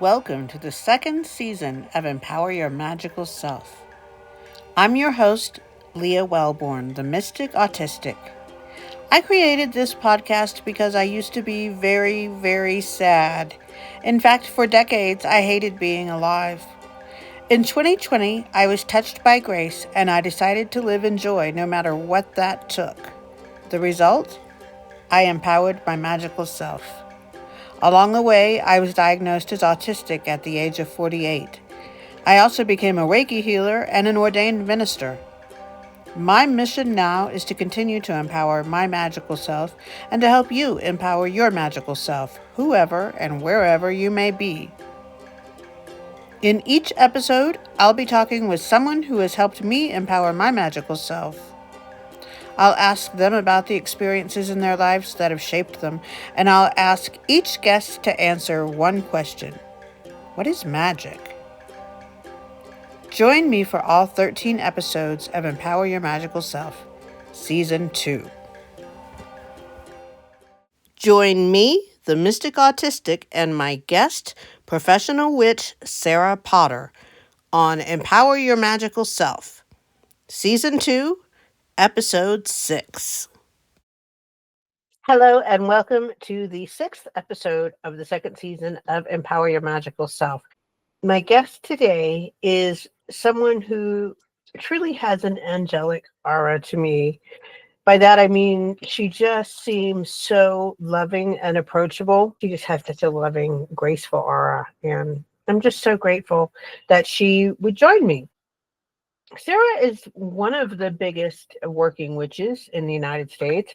Welcome to the second season of Empower Your Magical Self. I'm your host, Leah Wellborn, the Mystic Autistic. I created this podcast because I used to be very, very sad. In fact, for decades, I hated being alive. In 2020, I was touched by grace and I decided to live in joy no matter what that took. The result? I empowered my magical self. Along the way, I was diagnosed as autistic at the age of 48. I also became a Reiki healer and an ordained minister. My mission now is to continue to empower my magical self and to help you empower your magical self, whoever and wherever you may be. In each episode, I'll be talking with someone who has helped me empower my magical self. I'll ask them about the experiences in their lives that have shaped them, and I'll ask each guest to answer one question. What is magic? Join me for all 13 episodes of Empower Your Magical Self, Season 2. Join me, the Mystic Autistic, and my guest, professional witch Sarah Potter, on Empower Your Magical Self, Season 2, Episode 6. Hello, and welcome to the 6th episode of the second season of Empower Your Magical Self. My guest today is someone who truly has an angelic aura to me. By that, I mean she just seems so loving and approachable. She just has such a loving, graceful aura. And I'm just so grateful that she would join me. Sarah is one of the biggest working witches in the United States,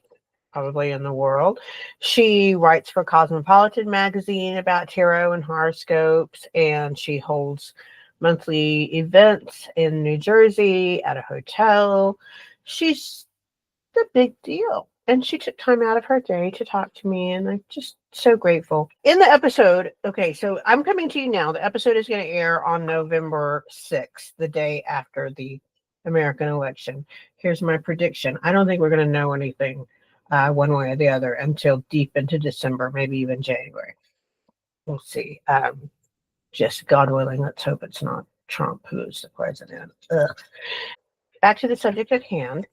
probably in the world. She writes for Cosmopolitan magazine about tarot and horoscopes, and she holds monthly events in New Jersey at a hotel. She's the big deal. And she took time out of her day to talk to me, and I'm just so grateful. In the episode, okay, so I'm coming to you now. The episode is going to air on November 6th, the day after the American election. Here's my prediction. I don't think we're going to know anything one way or the other until deep into December, maybe even January. We'll see. Just God willing, let's hope it's not Trump who's the president. Ugh. Back to the subject at hand.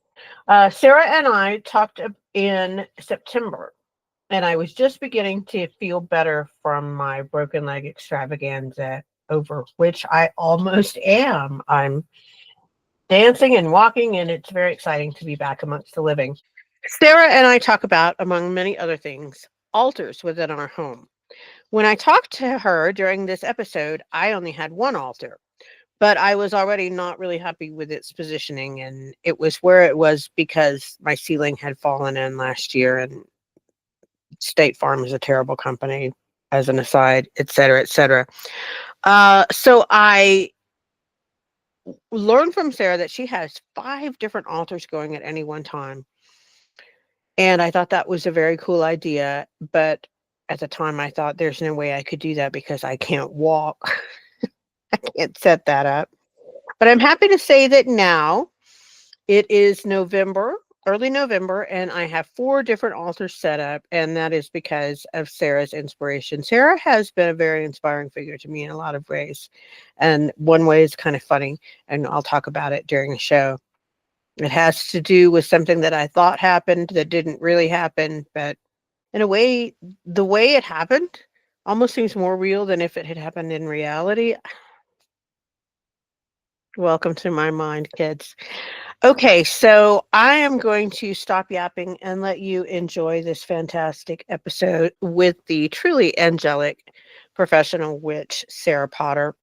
Sarah and I talked in September, and I was just beginning to feel better from my broken leg extravaganza, over which I almost am. I'm dancing and walking, and it's very exciting to be back amongst the living. Sarah and I talk about, among many other things, altars within our home. When I talked to her during this episode, I only had one altar, but I was already not really happy with its positioning, and it was where it was because my ceiling had fallen in last year, and State Farm is a terrible company, as an aside, et cetera, et cetera. So I learned from Sarah that she has 5 different altars going at any one time. And I thought that was a very cool idea, but at the time I thought there's no way I could do that because I can't walk. I can't set that up. But I'm happy to say that now it is November, early November, and I have 4 different altars set up, and that is because of Sarah's inspiration. Sarah has been a very inspiring figure to me in a lot of ways, and one way is kind of funny, and I'll talk about it during the show. It has to do with something that I thought happened that didn't really happen, but in a way, the way it happened almost seems more real than if it had happened in reality. Welcome to my mind, kids. Okay, so I am going to stop yapping and let you enjoy this fantastic episode with the truly angelic professional witch, Sarah Potter.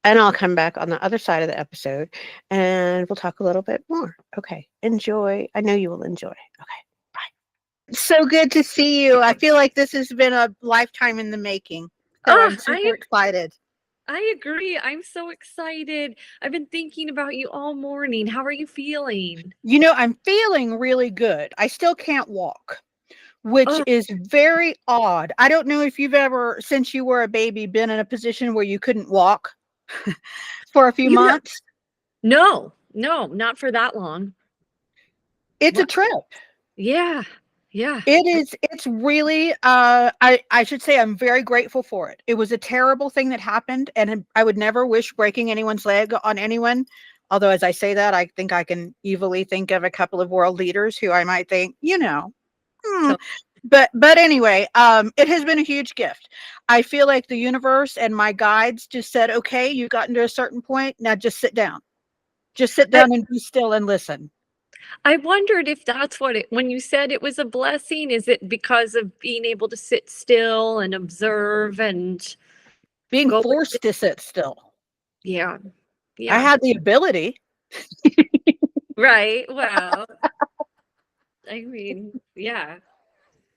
And I'll come back on the other side of the episode and we'll talk a little bit more. Okay, enjoy. I know you will enjoy. Okay, bye. So good to see you. I feel like this has been a lifetime in the making. So Oh, I'm super excited. I agree. I'm so excited. I've been thinking about you all morning. How are you feeling? I'm feeling really good. I still can't walk, which Oh, is very odd. I don't know if you've ever, since you were a baby, been in a position where you couldn't walk for a few you know, months. no, not for that long. It's a What? trip. Yeah. Yeah. It's really, I should say I'm very grateful for it. It was a terrible thing that happened, and I would never wish breaking anyone's leg on anyone. Although, as I say that, I think I can evilly think of a couple of world leaders who I might think, hmm. So But anyway, it has been a huge gift. I feel like the universe and my guides just said, okay, you've gotten to a certain point. Now just sit down. Just sit I down and be still and listen. I wondered if that's what it when you said it was a blessing, is it because of being able to sit still and observe and Being go with it? forced to sit still. Yeah. I Yeah. had the ability. Right. Well, I mean, yeah.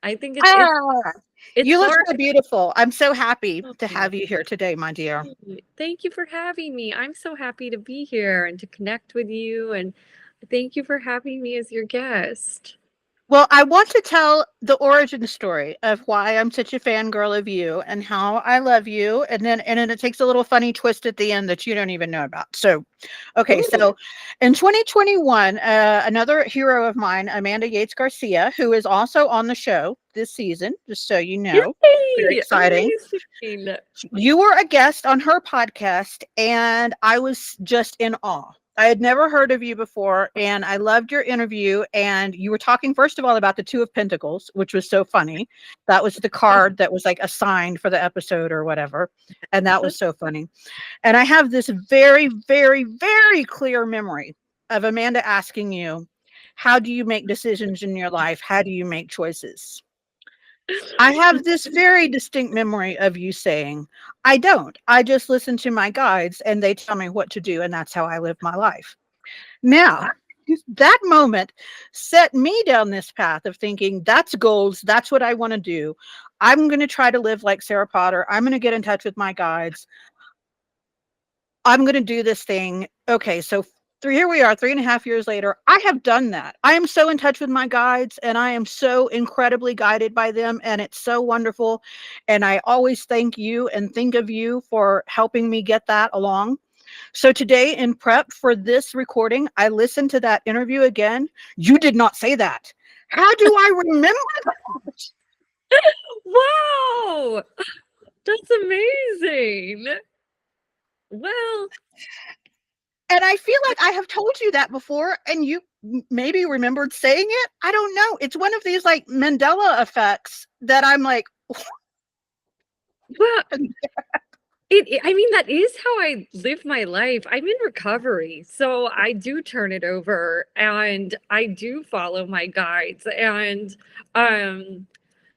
I think Ah, it's you look hard. so beautiful. I'm so happy to Oh, have you here today, my dear. thank you for having me. I'm so happy to be here and to connect with you, and thank you for having me as your guest. Well, I want to tell the origin story of why I'm such a fangirl of you and how I love you. And then it takes a little funny twist at the end that you don't even know about. So, okay, Ooh, so in 2021, another hero of mine, Amanda Yates Garcia, who is also on the show this season, just so you know, very yay! exciting. Amazing. You were a guest on her podcast, and I was just in awe. I had never heard of you before, and I loved your interview. And you were talking, first of all, about the Two of Pentacles, which was so funny. That was the card that was like assigned for the episode or whatever. And that was so funny. And I have this very, very, very clear memory of Amanda asking you, how do you make decisions in your life? How do you make choices? I have this very distinct memory of you saying, I don't. I just listen to my guides and they tell me what to do, and that's how I live my life. Now, that moment set me down this path of thinking, that's goals. That's what I want to do. I'm going to try to live like Sarah Potter. I'm going to get in touch with my guides. I'm going to do this thing. Okay, so here we are, 3.5 years later. I have done that. I am so in touch with my guides and I am so incredibly guided by them. And it's so wonderful. And I always thank you and think of you for helping me get that along. So today, in prep for this recording, I listened to that interview again. You did not say that. How do I remember that? Wow, that's amazing. Well, And I feel like I have told you that before, and you maybe remembered saying it. I don't know. It's one of these like Mandela effects that I'm like, well, I mean, that is how I live my life. I'm in recovery, so I do turn it over and I do follow my guides. And um,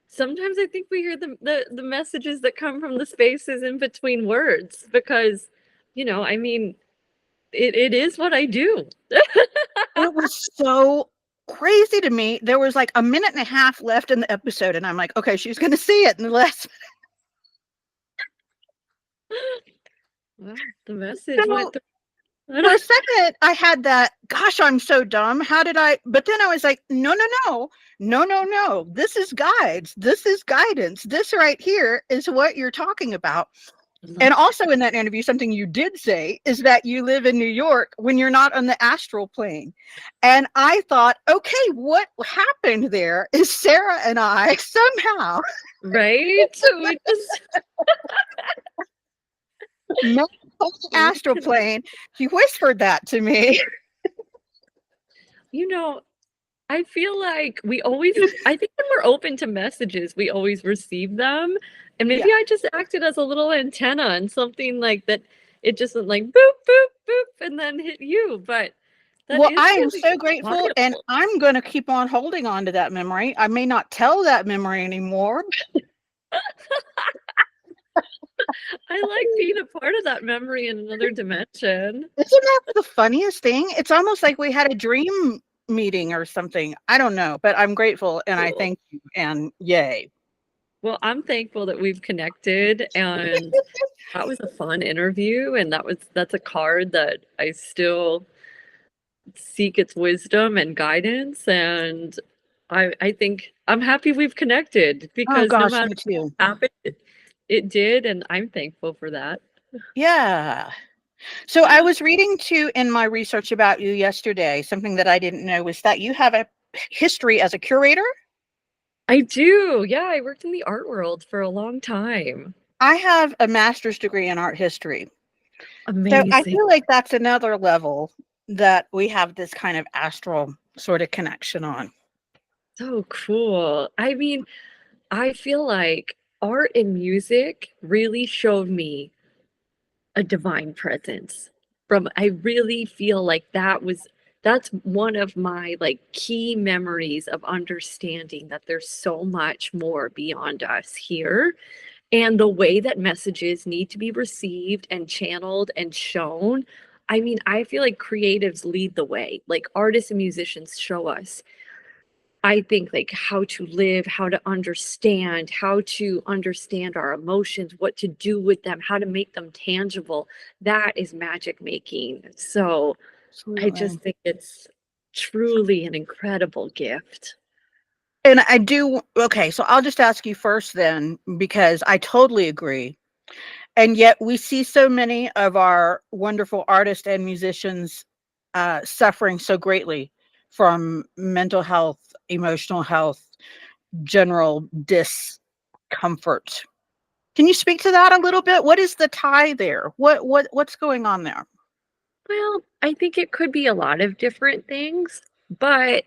sometimes I think we hear the messages that come from the spaces in between words because, I mean, it is what I do. it was so crazy to me. There was like a minute and a half left in the episode, and I'm like, okay, she's going to see it in the last. Well, the message So went through. for a second, I had that, gosh, I'm so dumb. How did I? But then I was like, no, no, no, no, no, no. This is guides. This is guidance. This right here is what you're talking about. And also in that interview, something you did say is that you live in New York when you're not on the astral plane. And I thought, okay, what happened there is Sarah and I somehow Right? We just met on the astral plane. He whispered that to me. you know, I feel like I think when we're open to messages, we always receive them. And maybe Yeah. I just acted as a little antenna and something like that. It just went like boop, boop, boop, and then hit you. But that Well, is I am really so grateful, and wild. I'm going to keep on holding on to that memory. I may not tell that memory anymore. I like being a part of that memory in another dimension. Isn't that the funniest thing? It's almost like we had a dream meeting or something. I don't know, but I'm grateful and I Cool. thank you and yay. Well, I'm thankful that we've connected, and that was a fun interview, and that's a card that I still seek its wisdom and guidance, and I think I'm happy we've connected Oh because no gosh, matter me too. what happened, it did, and I'm thankful for that. Yeah. So I was reading too in my research about you yesterday, something that I didn't know was that you have a history as a curator. I do. Yeah, I worked in the art world for a long time. I have a master's degree in art history. So I Amazing. feel like that's another level that we have this kind of astral sort of connection on. So cool. I mean, I feel like art and music really showed me a divine presence. From I really feel like that's one of my like key memories of understanding that there's so much more beyond us here. And the way that messages need to be received and channeled and shown. I mean, I feel like creatives lead the way. Like artists and musicians show us, I think, like how to live, how to understand our emotions, what to do with them, how to make them tangible. That is magic making. So I Absolutely. just think it's truly an incredible gift. And I do, okay, so I'll just ask you first then, because I totally agree. And yet we see so many of our wonderful artists and musicians suffering so greatly from mental health, emotional health, general discomfort. Can you speak to that a little bit? What is the tie there? What's going on there? Well, I think it could be a lot of different things, but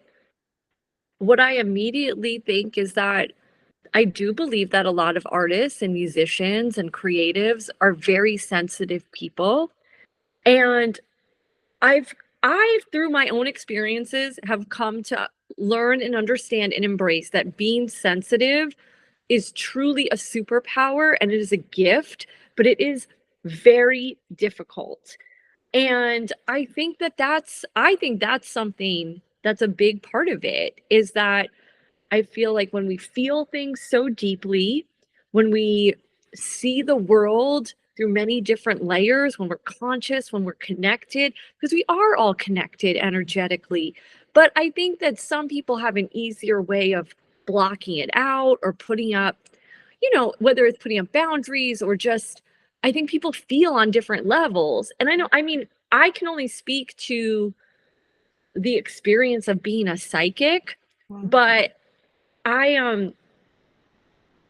what I immediately think is that I do believe that a lot of artists and musicians and creatives are very sensitive people. And I've I through my own experiences have come to learn and understand and embrace that being sensitive is truly a superpower and it is a gift, but it is very difficult. And I think that's something that's a big part of it is that I feel like when we feel things so deeply, when we see the world through many different layers, when we're conscious, when we're connected, because we are all connected energetically. But I think that some people have an easier way of blocking it out or putting up, whether it's putting up boundaries or just, I think people feel on different levels. And I mean, I can only speak to the experience of being a psychic, Mhm. but I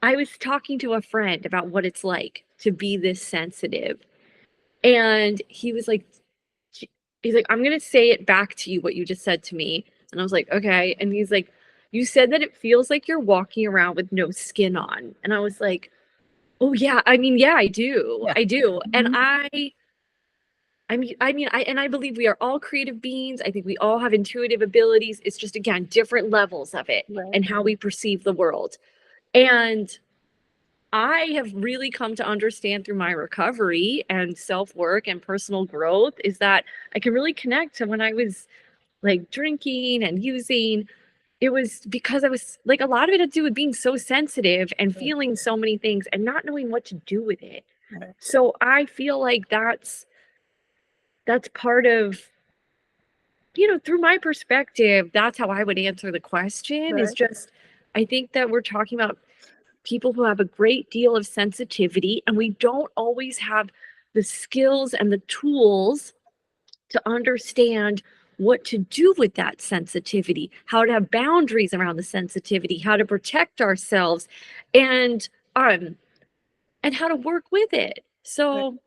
I was talking to a friend about what it's like to be this sensitive, and he's like, "I'm gonna say it back to you what you just said to me." And I was like, "Okay." And he's like, "You said that it feels like you're walking around with no skin on." And I was like, "Oh yeah, I mean, yeah, I do. Yeah. I do." And Mhm. I believe we are all creative beings. I think we all have intuitive abilities. It's just again different levels of it Right. and how we perceive the world. And I have really come to understand through my recovery and self-work and personal growth is that I can really connect to when I was like drinking and using. It was because I was like a lot of it had to do with being so sensitive and Right. feeling so many things and not knowing what to do with it. Right. So I feel like that's part of, through my perspective, that's how I would answer the question is Right. just I think that we're talking about people who have a great deal of sensitivity, and we don't always have the skills and the tools to understand what to do with that sensitivity, how to have boundaries around the sensitivity, how to protect ourselves, and um and how to work with it. Right. So,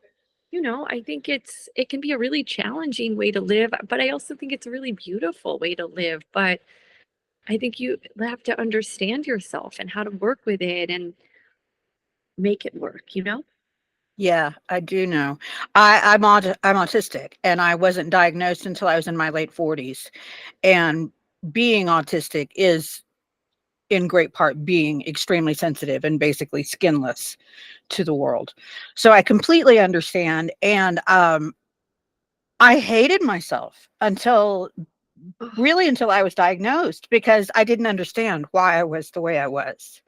I think it can be a really challenging way to live, but I also think it's a really beautiful way to live. But I think you have to understand yourself and how to work with it and make it work. Yeah, I do know. I'm autistic, and I wasn't diagnosed until I was in my late 40s. And being autistic is in great part being extremely sensitive and basically skinless to the world. So I completely understand. And I hated myself until I was diagnosed because I didn't understand why I was the way I was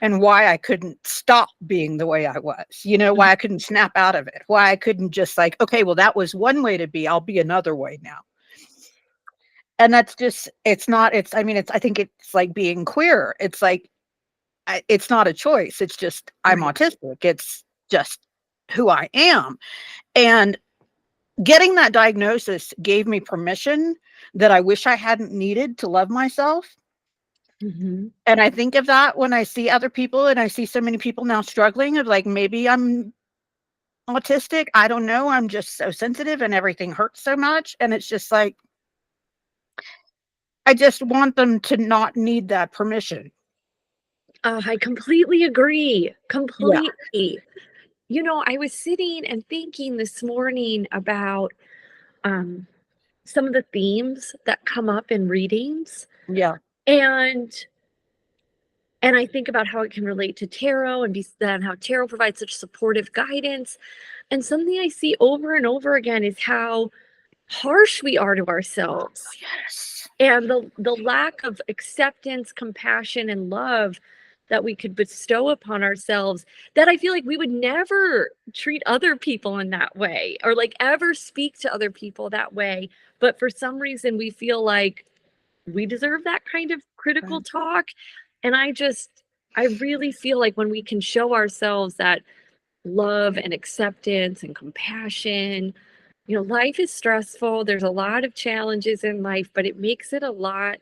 and why I couldn't stop being the way I was, why I couldn't snap out of it, why I couldn't just like, okay, well, that was one way to be, I'll be another way now. And that's just, it's not, it's, I mean, it's, I think it's like being queer. It's like, it's not a choice. It's just, I'm Right. autistic. It's just who I am. And getting that diagnosis gave me permission that I wish I hadn't needed to love myself. Mhm. And I think of that when I see other people, and I see so many people now struggling of like, maybe I'm autistic. I don't know. I'm just so sensitive and everything hurts so much. And it's just like, I just want them to not need that permission. I completely agree. Yeah. Completely. I was sitting and thinking this morning about um, some of the themes that come up in readings, Yeah. and I think about how it can relate to tarot and how tarot provides such supportive guidance. And something I see over and over again is how harsh we are to ourselves, Yes. and the lack of acceptance, compassion, and love that we could bestow upon ourselves, that I feel like we would never treat other people in that way, or like ever speak to other people that way. But for some reason, we feel like we deserve that kind of critical Right. talk. And I really feel like when we can show ourselves that love and acceptance and compassion, life is stressful. There's a lot of challenges in life, but it makes it a lot,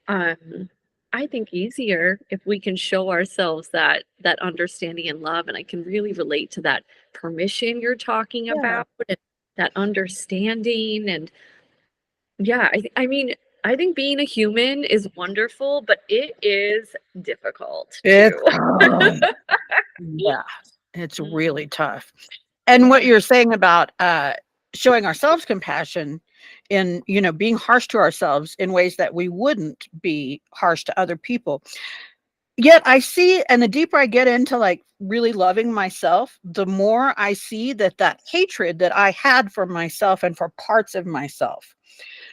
um, I think, easier if we can show ourselves that understanding and love. And I can really relate to that permission you're talking Yeah. about, and that understanding. And yeah, I mean, I think being a human is wonderful, but it is difficult It's too. yeah. It's Mm, really tough. And what yeah. you're saying about showing ourselves compassion in, being harsh to ourselves in ways that we wouldn't be harsh to other people. Yet I see, and the deeper I get into like really loving myself, the more I see that hatred that I had for myself and for parts of myself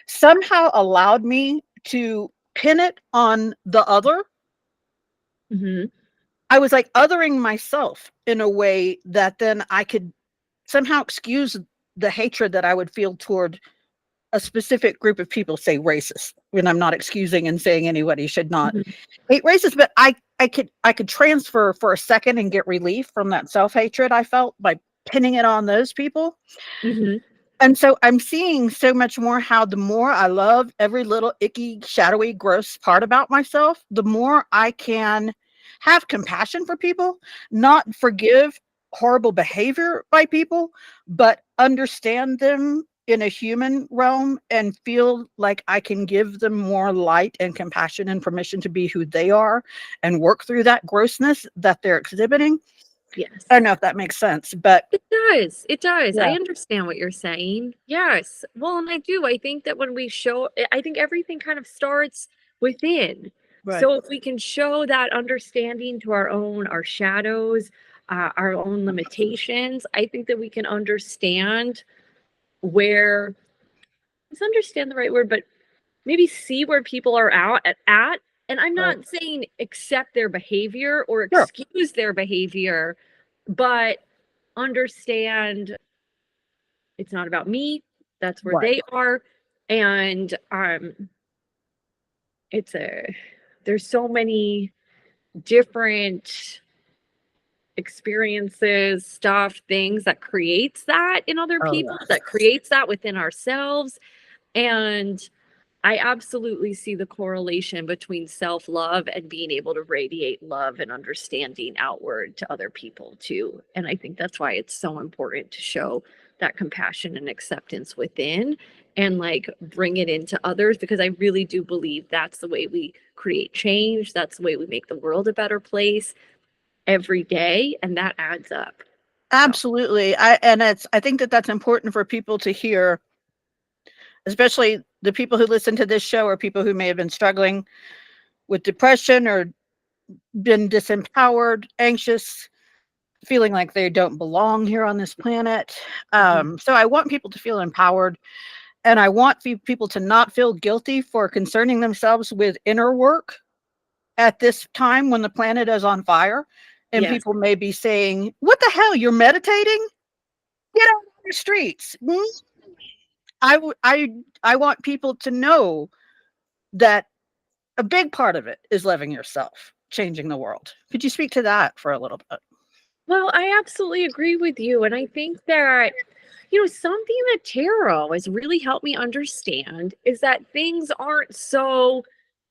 somehow allowed me to pin it on the other. Hmm. I was like othering myself in a way that then I could somehow excuse the hatred that I would feel toward a specific group of people, say racist, when I'm not excusing and saying anybody should not Hmm. hate racist, but I could transfer for a second and get relief from that self-hatred I felt by pinning it on those people. Hmm. And so I'm seeing so much more how the more I love every little icky, shadowy, gross part about myself, the more I can have compassion for people, not forgive horrible behavior by people, but understand them in a human realm and feel like I can give them more light and compassion and permission to be who they are and work through that grossness that they're exhibiting. I don't Yes. know if that makes sense, but It does. It does. I yeah, understand what you're saying. Yes. Well, and I do. I think that when we show, I think everything kind of starts within. right. So if we can show that understanding to our shadows, our own limitations, I think that we can understand where, is understand the right word, but maybe see where people are at. And I'm Right. not saying accept their behavior or Sure. excuse their behavior, but understand it's not about me. That's where Right. they are. And it's a there's so many different experiences, stuff, things that creates that in other Oh, people, yes. that creates that within ourselves. And I absolutely see the correlation between self-love and being able to radiate love and understanding outward to other people too. And I think that's why it's so important to show that compassion and acceptance within, and like bring it into others, because I really do believe that's the way we create change. That's the way we make the world a better place every day, and that adds up. So, Absolutely. I think that that's important for people to hear, especially the people who listen to this show or people who may have been struggling with depression or been disempowered, anxious, feeling like they don't belong here on this planet. mhm. So I want people to feel empowered, and I want people to not feel guilty for concerning themselves with inner work at this time when the planet is on fire. And Yes. people may be saying, "What the hell? You're meditating? Get out on the streets." I want people to know that a big part of it is loving yourself, changing the world. Could you speak to that for a little bit? Well, I absolutely agree with you. And I think that, something that tarot has really helped me understand is that things aren't so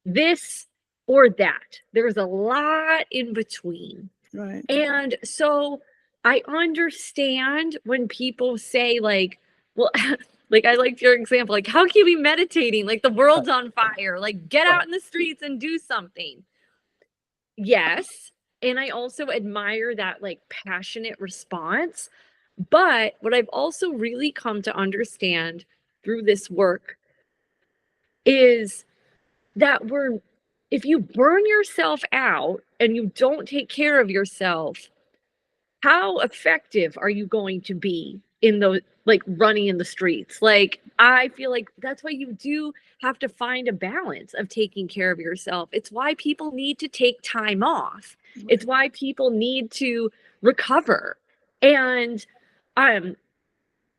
this or that. There's a lot in between. Right. And so I understand when people say, like, well, like I liked your example, like, how can you be meditating? Like the world's on fire. Like, get out in the streets and do something. Yes. And I also admire that like passionate response. But what I've also really come to understand through this work is that if you burn yourself out and you don't take care of yourself, how effective are you going to be in those, like, running in the streets? Like, I feel like that's why you do have to find a balance of taking care of yourself. It's why people need to take time off. It's why people need to recover. And um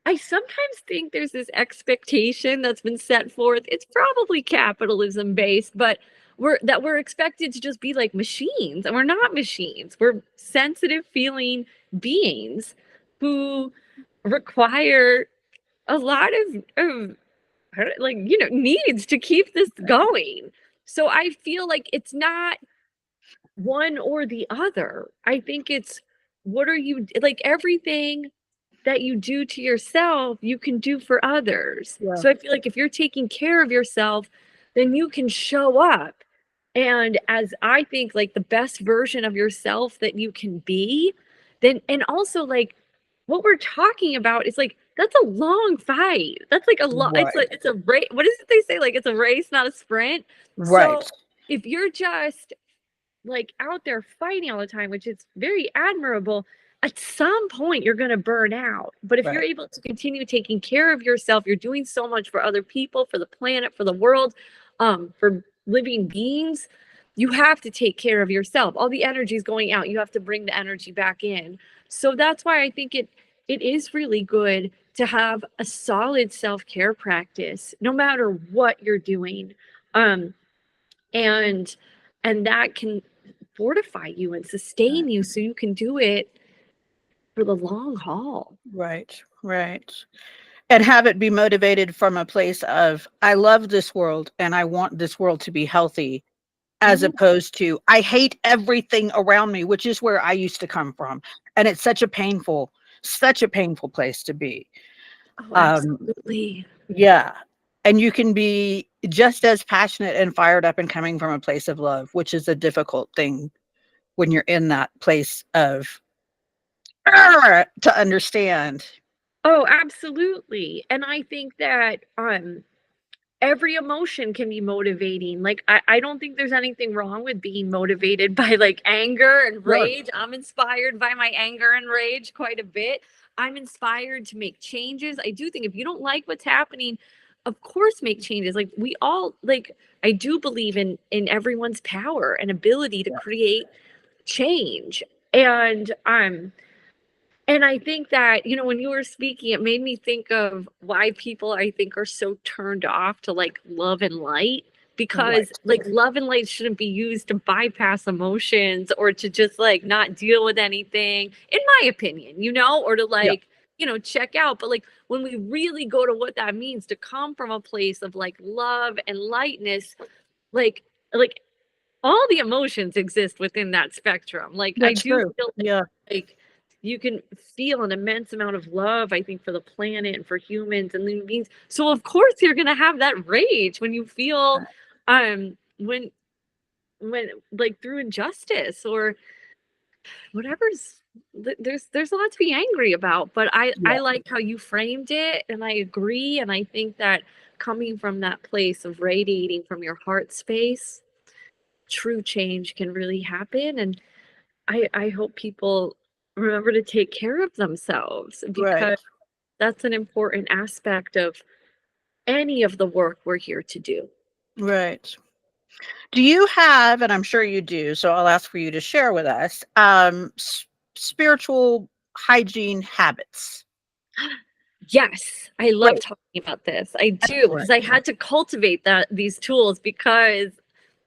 I sometimes think there's this expectation that's been set forth. It's probably capitalism based, but we're expected to just be like machines, and we're not machines. We're sensitive feeling beings who require a lot of like, needs to keep this going. So I feel like it's not one or the other. I think it's, what are you like, everything that you do to yourself, you can do for others. Yeah. So I feel like if you're taking care of yourself, then you can show up. And as I think, like, the best version of yourself that you can be, then, and also like what we're talking about is like, that's a long fight. That's like a lot. It's Right. like, it's a race. What is it they say? Like, it's a race, not a sprint. Right. So if you're just like out there fighting all the time, which is very admirable, at some point you're going to burn out. But if you're Right. able to continue taking care of yourself, you're doing so much for other people, for the planet, for the world, for living beings. You have to take care of yourself. All the energy is going out. You have to bring the energy back in. So that's why I think it is really good to have a solid self-care practice, no matter what you're doing. Um, and and that can fortify you and sustain you so you can do it for the long haul. Right. Right. And have it be motivated from a place of, I love this world and I want this world to be healthy, as Mhm. opposed to, I hate everything around me, which is where I used to come from. And it's such a painful place to be. Oh, Um, absolutely. yeah. And you can be just as passionate and fired up and coming from a place of love, which is a difficult thing when you're in that place of to understand. Oh, absolutely. And I think that every emotion can be motivating. Like, I don't think there's anything wrong with being motivated by like anger and Sure. rage. I'm inspired by my anger and rage quite a bit. I'm inspired to make changes. I do think if you don't like what's happening, of course make changes. Like, we all, like, I do believe in everyone's power and ability to Yeah. create change. And I think that, when you were speaking, it made me think of why people, I think, are so turned off to like love and light, Right. because like love and light shouldn't be used to bypass emotions or to just like not deal with anything, in my opinion, or to Yeah. like, check out. But like when we really go to what that means, to come from a place of like love and lightness, like all the emotions exist within that spectrum. Like, I That's do true. feel Yeah. like you can feel an immense amount of love, I think, for the planet and for humans and living beings. So of course you're gonna have that rage when you feel when like through injustice or whatever's there's a lot to be angry about. But I Yeah. like how you framed it, and I agree. And I think that coming from that place of radiating from your heart space, true change can really happen. And I hope people remember to take care of themselves, Right. because that's an important aspect of any of the work we're here to do. Right. Do you have, and I'm sure you do, so I'll ask for you to share with us, spiritual hygiene habits? Yes, I love Great. talking about this. I do, Excellent. because I had to cultivate these tools because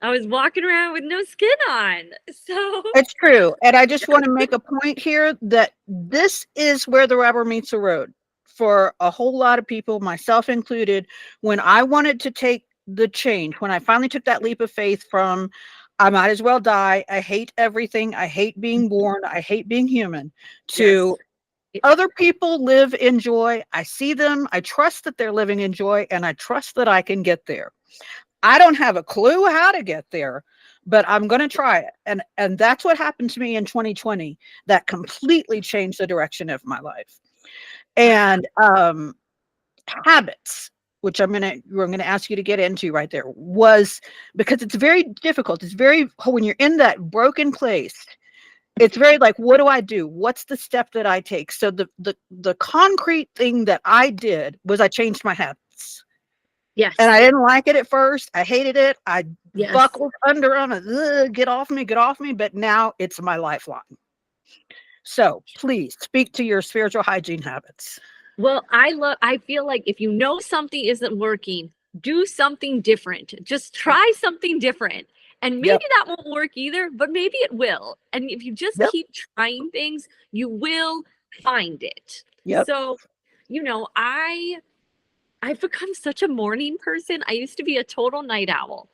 I was walking around with no skin on. So It's true. And I just want to make a point here that this is where the rubber meets the road for a whole lot of people, myself included. When I wanted to take the change, when I finally took that leap of faith from I might as well die. I hate everything. I hate being born. I hate being human. To Yes. other people live in joy. I see them. I trust that they're living in joy, and I trust that I can get there. I don't have a clue how to get there, but I'm going to try it. And that's what happened to me in 2020. That completely changed the direction of my life. And habits, which we're going to ask you to get into right there, was because it's very difficult. It's very, when you're in that broken place, it's very like, what do I do? What's the step that I take? So the concrete thing that I did was I changed my habits. Yes. And I didn't like it at first. I hated it. I Yes. buckled under on it. Get off me, get off me. But now it's my lifeline. So please speak to your spiritual hygiene habits. Well, I feel like if you know something isn't working, do something different. Just try something different. And maybe Yep. that won't work either, but maybe it will. And if you just Yep. keep trying things, you will find it. Yep. So, I've become such a morning person. I used to be a total night owl.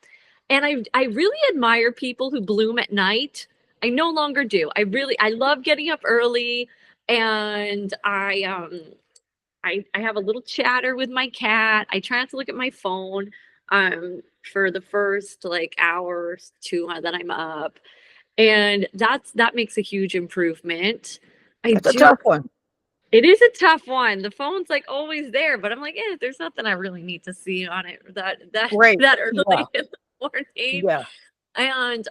And I really admire people who bloom at night. I no longer do. I love getting up early, and I have a little chatter with my cat. I try not to look at my phone for the first like hour or two that I'm up. And that makes a huge improvement. It's a tough one. It is a tough one. The phone's like always there, but I'm like, there's nothing I really need to see on it Great. that early Yeah. in the morning. Yeah. And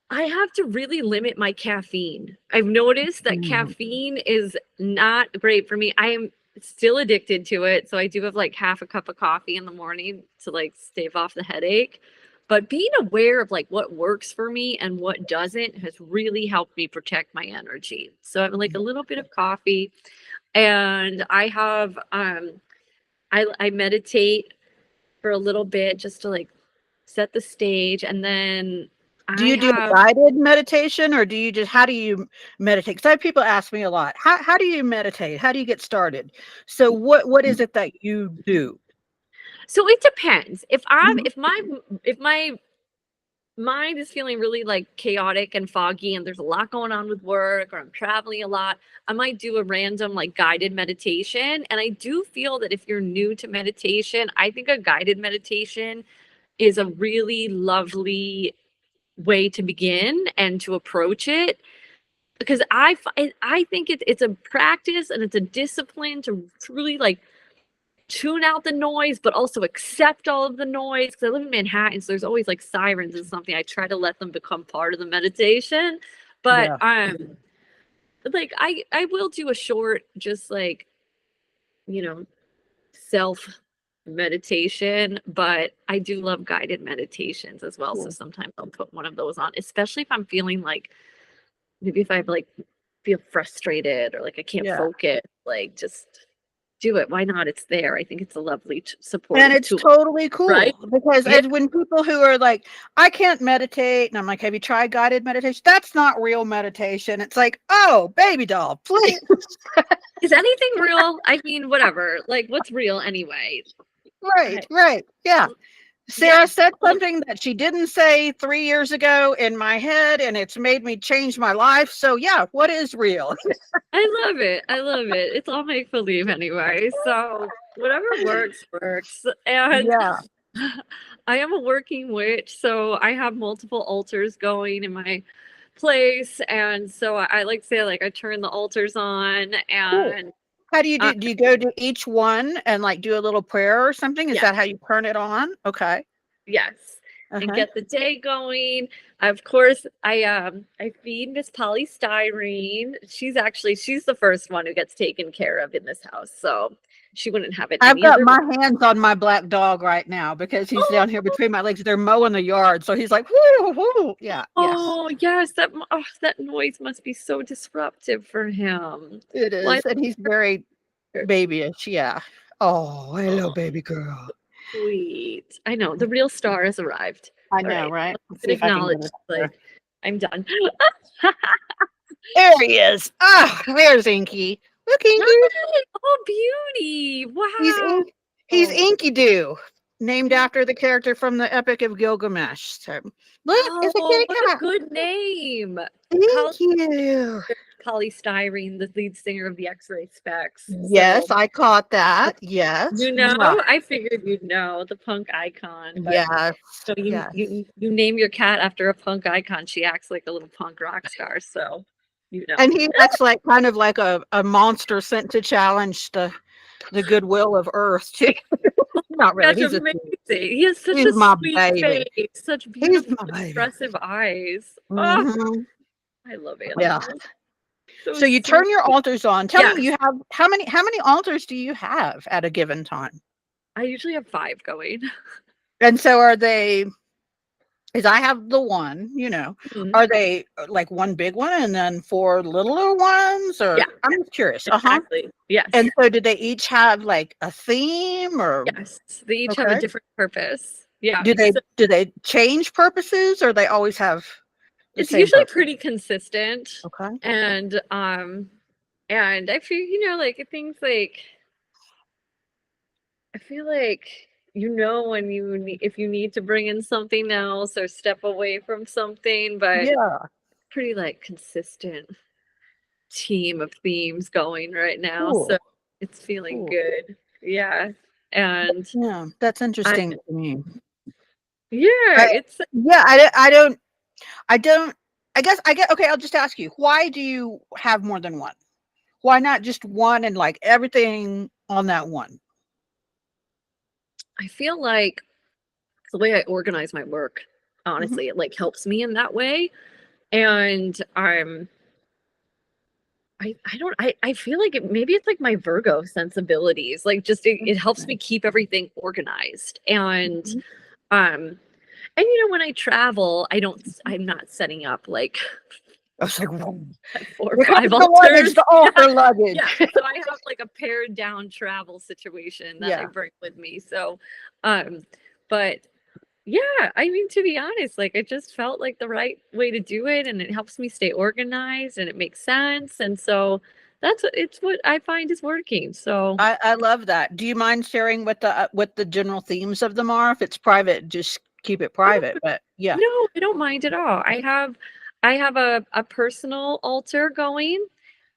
I have to really limit my caffeine. I've noticed that caffeine is not great for me. I am still addicted to it. So I do have like half a cup of coffee in the morning to like stave off the headache. But being aware of like what works for me and what doesn't has really helped me protect my energy. So I have like a little bit of coffee, and I have I meditate for a little bit just to like set the stage, and then do you do guided meditation, or do you just, how do you meditate? Because I have people ask me a lot, how do you meditate? How do you get started? So what is it that you do? So it depends. If my mind is feeling really like chaotic and foggy and there's a lot going on with work, or I'm traveling a lot, I might do a random like guided meditation. And I do feel that if you're new to meditation, I think a guided meditation is a really lovely way to begin and to approach it, because I think it's a practice and it's a discipline to truly like tune out the noise, but also accept all of the noise. Because I live in Manhattan, so there's always like sirens and something. I try to let them become part of the meditation, but like I will do a short, just like self meditation, but I do love guided meditations as well. So sometimes I'll put one of those on, especially if I'm feeling like maybe if I like feel frustrated or like I can't focus, like just do it. Why not? It's there. I think it's a lovely support. And it's totally cool, right? Because as when people who are like, I can't meditate, and I'm like, have you tried guided meditation? That's not real meditation. It's like, oh, baby doll, please. Is anything real? I mean, whatever. Like, what's real anyway? Right. Yeah. Sarah said something that she didn't say 3 years ago in my head, and it's made me change my life. So yeah, what is real? I love it. It's all make believe anyway. So whatever works. And I am a working witch, so I have multiple altars going in my place, and so I like to say like I turn the altars on. And how do you do you go to each one and like do a little prayer or something? Is that how you turn it on? Okay. Yes. And get the day going. Of course, I feed Miss Polystyrene. She's the first one who gets taken care of in this house, so she wouldn't have it. I've got my hands on my black dog right now because he's down here between my legs. They're mowing the yard, so he's like, whoo, whoo. Yeah. Oh yes, that noise must be so disruptive for him. It is, and he's very babyish. Yeah. Oh, hello, baby girl. Sweet. I know the real star has arrived. I know, right? Acknowledge, like I'm done. There he is. Ah, there's Inky. Look, Inky. Oh, beauty! Wow. He's Inky Doo. named after the character from the Epic of Gilgamesh. So, look, it's a Oh, kitty what a cat. good name. Thank you. Polystyrene, the lead singer of the X-Ray Specs. Yes, So, I caught that. Yes. you know, Mwah. I figured you'd know the punk icon. But Yes. so Yes. you name your cat after a punk icon. She acts like a little punk rock star. So, you know. And he acts like kind of like a monster sent to challenge the goodwill of Earth too. Not really. That's He's a amazing. He has such he's a my sweet baby. face, such He's beautiful, my baby. expressive eyes. Oh, Mhm. I love Yeah. animals. So So you turn sweet. your altars on. Tell Yes. me, you have how many altars do you have at a given time? I usually have 5 going. And so are they? Because I have the one, you know, Mhm. are they like one big one and then 4 littler ones? Or Yeah, I'm just curious. exactly. Yes. And so do they each have like a theme or Yes. They each have a okay? different purpose. Yeah. Do they So do they change purposes or they always have the it's same usually purpose? pretty consistent. Okay. And I feel, like things like I feel like when if you need to bring in something else or step away from something, but Yeah. pretty like consistent team of themes going right now. So Cool. it's feeling Cool. good. Yeah. And Yeah, that's I interesting to me. yeah, I, it's yeah, I don't I get okay, I'll just ask you, why do you have more than one? Why not just one and like everything on that one? I feel like the way I organize my work, Mhm. honestly, it like helps me in that way. And I feel like maybe it's like my Virgo sensibilities. Like just it helps me Interesting. keep everything organized. Mhm. Um and when I travel, I'm not setting up like I was like, "Whoa, 4 or here comes 5 the luggage, altars. the Yeah. altar luggage." Yeah. So I have like a pared down travel situation that I Yeah. bring with me. So um but yeah, I mean, to be honest, like, it just felt like the right way to do it, and it helps me stay organized, and it makes sense, and so it's what I find is working, so I love that. Do you mind sharing what the general themes of them are? If it's private, just keep it oh, private. But yeah, no, I don't mind at all. I have a personal altar going.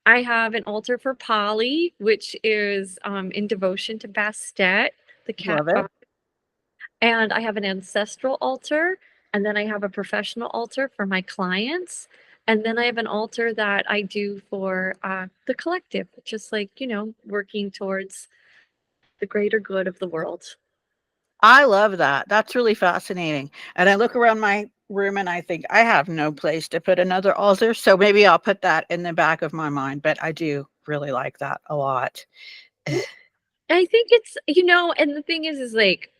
I have an altar for Polly, which is, in devotion to Bastet, the cat love it. god. And I have an ancestral altar, and then I have a professional altar for my clients. And then I have an altar that I do for the collective, just like, working towards the greater good of the world. I love that. That's really fascinating. And I look around my room and I think I have no place to put another altar. So maybe I'll put that in the back of my mind. But I do really like that a lot. I think it's, and the thing is like,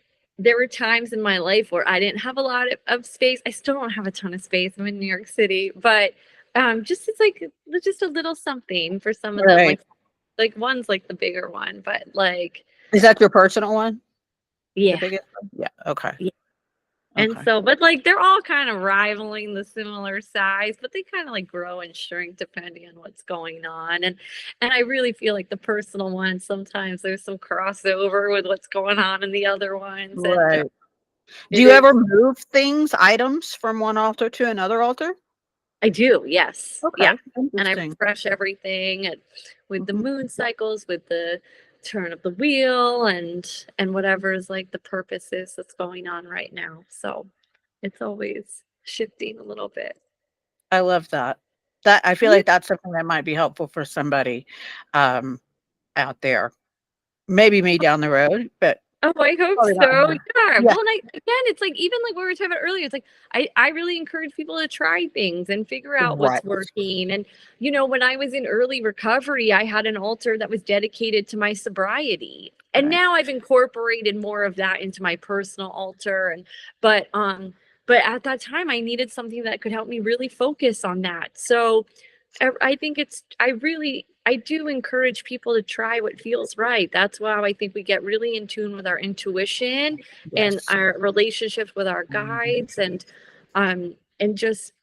there were times in my life where I didn't have a lot of space. I still don't have a ton of space. I'm in New York City, but just it's like just a little something for some of them. Right. Like one's like the bigger one, but like, Is that your personal one? The yeah. biggest one? Yeah. Okay. Yeah. And Okay. so, but like they're all kind of rivaling the similar size, but they kind of like grow and shrink depending on what's going on. And I really feel like the personal ones, sometimes there's some crossover with what's going on in the other ones. And Right. Do it you ever is, move things, items from one altar to another altar? I do, yes. Yeah. Okay. And I Interesting. refresh everything with the Mhm. moon cycles, with the turn of the wheel and whatever is like the purpose is that's going on right now. So it's always shifting a little bit. I love that. That I feel Yeah. like that's something that might be helpful for somebody um, out there. Maybe me down the road, but Oh, I hope probably not so. now. Yeah. Yeah. Well, and again, it's like even like what we were talking about earlier, it's like I really encourage people to try things and figure out Right. what's working. And when I was in early recovery, I had an altar that was dedicated to my sobriety. And Right. now I've incorporated more of that into my personal altar. But at that time I needed something that could help me really focus on that. So I think I do encourage people to try what feels right. That's why I think we get really in tune with our intuition and Yes. our relationships with our Mhm. guides and just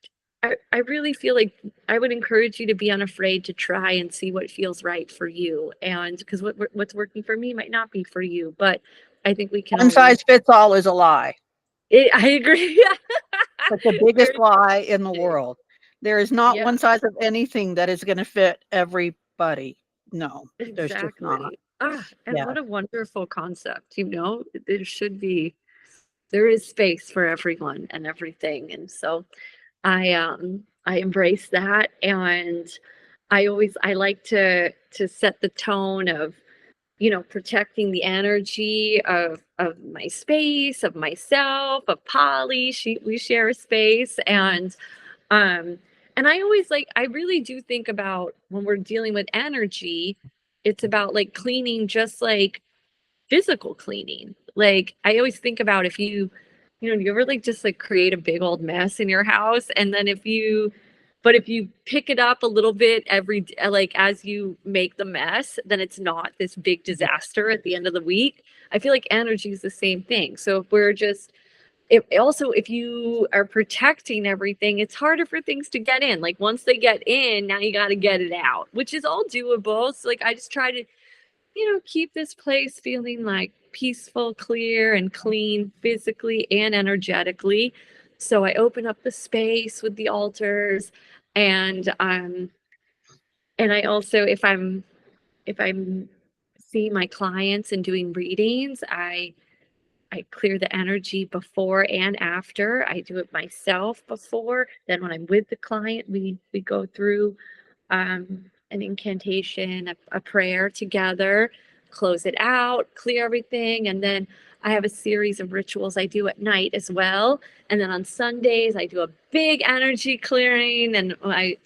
I really feel like I would encourage you to be unafraid to try and see what feels right for you. And because what's working for me might not be for you, but I think we can One only size fits all is a lie. I agree. It's the biggest Very lie in the true. world. There is not Yeah, one size of anything that is going to fit everybody. No, there's just not. exactly. And Yeah. what a wonderful concept, there is space for everyone and everything. And so I embrace that, and I like to set the tone of, protecting the energy of my space, of myself, of Polly. We share a space, um and I really do think about when we're dealing with energy, it's about like cleaning, just like physical cleaning. Like I always think about, if you ever like just like create a big old mess in your house, and then if you pick it up a little bit like as you make the mess, then it's not this big disaster at the end of the week. I feel like energy is the same thing. So if you are protecting everything, it's harder for things to get in. Like once they get in, now you got to get it out, which is all doable. So like I just try to keep this place feeling like peaceful, clear, and clean physically and energetically. So I open up the space with the altars, and I also, if I'm seeing my clients and doing readings, I clear the energy before and after. I do it myself before. Then when I'm with the client, we go through an incantation, a prayer together, close it out, clear everything, and then I have a series of rituals I do at night as well. And then on Sundays, I do a big energy clearing, and I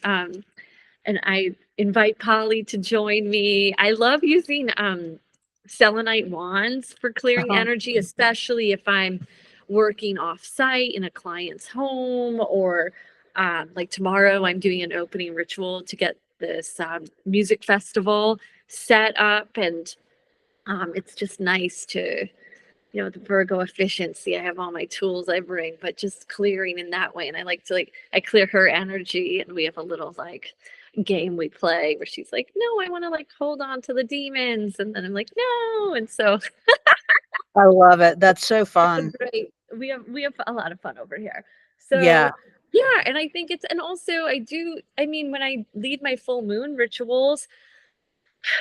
invite Polly to join me. I love using selenite wands for clearing Uh-huh. energy, especially if I'm working off site in a client's home, or like tomorrow, I'm doing an opening ritual to get this music festival set up. And it's just nice to, the Virgo efficiency. I have all my tools I bring, but just clearing in that way. And I like to I clear her energy, and we have a little like game we play where she's like, no, I want to like hold on to the demons. And then I'm like, no. And so I love it. That's so fun. it's great. We have a lot of fun over here. Yeah. So yeah, and I think and also when I lead my full moon rituals,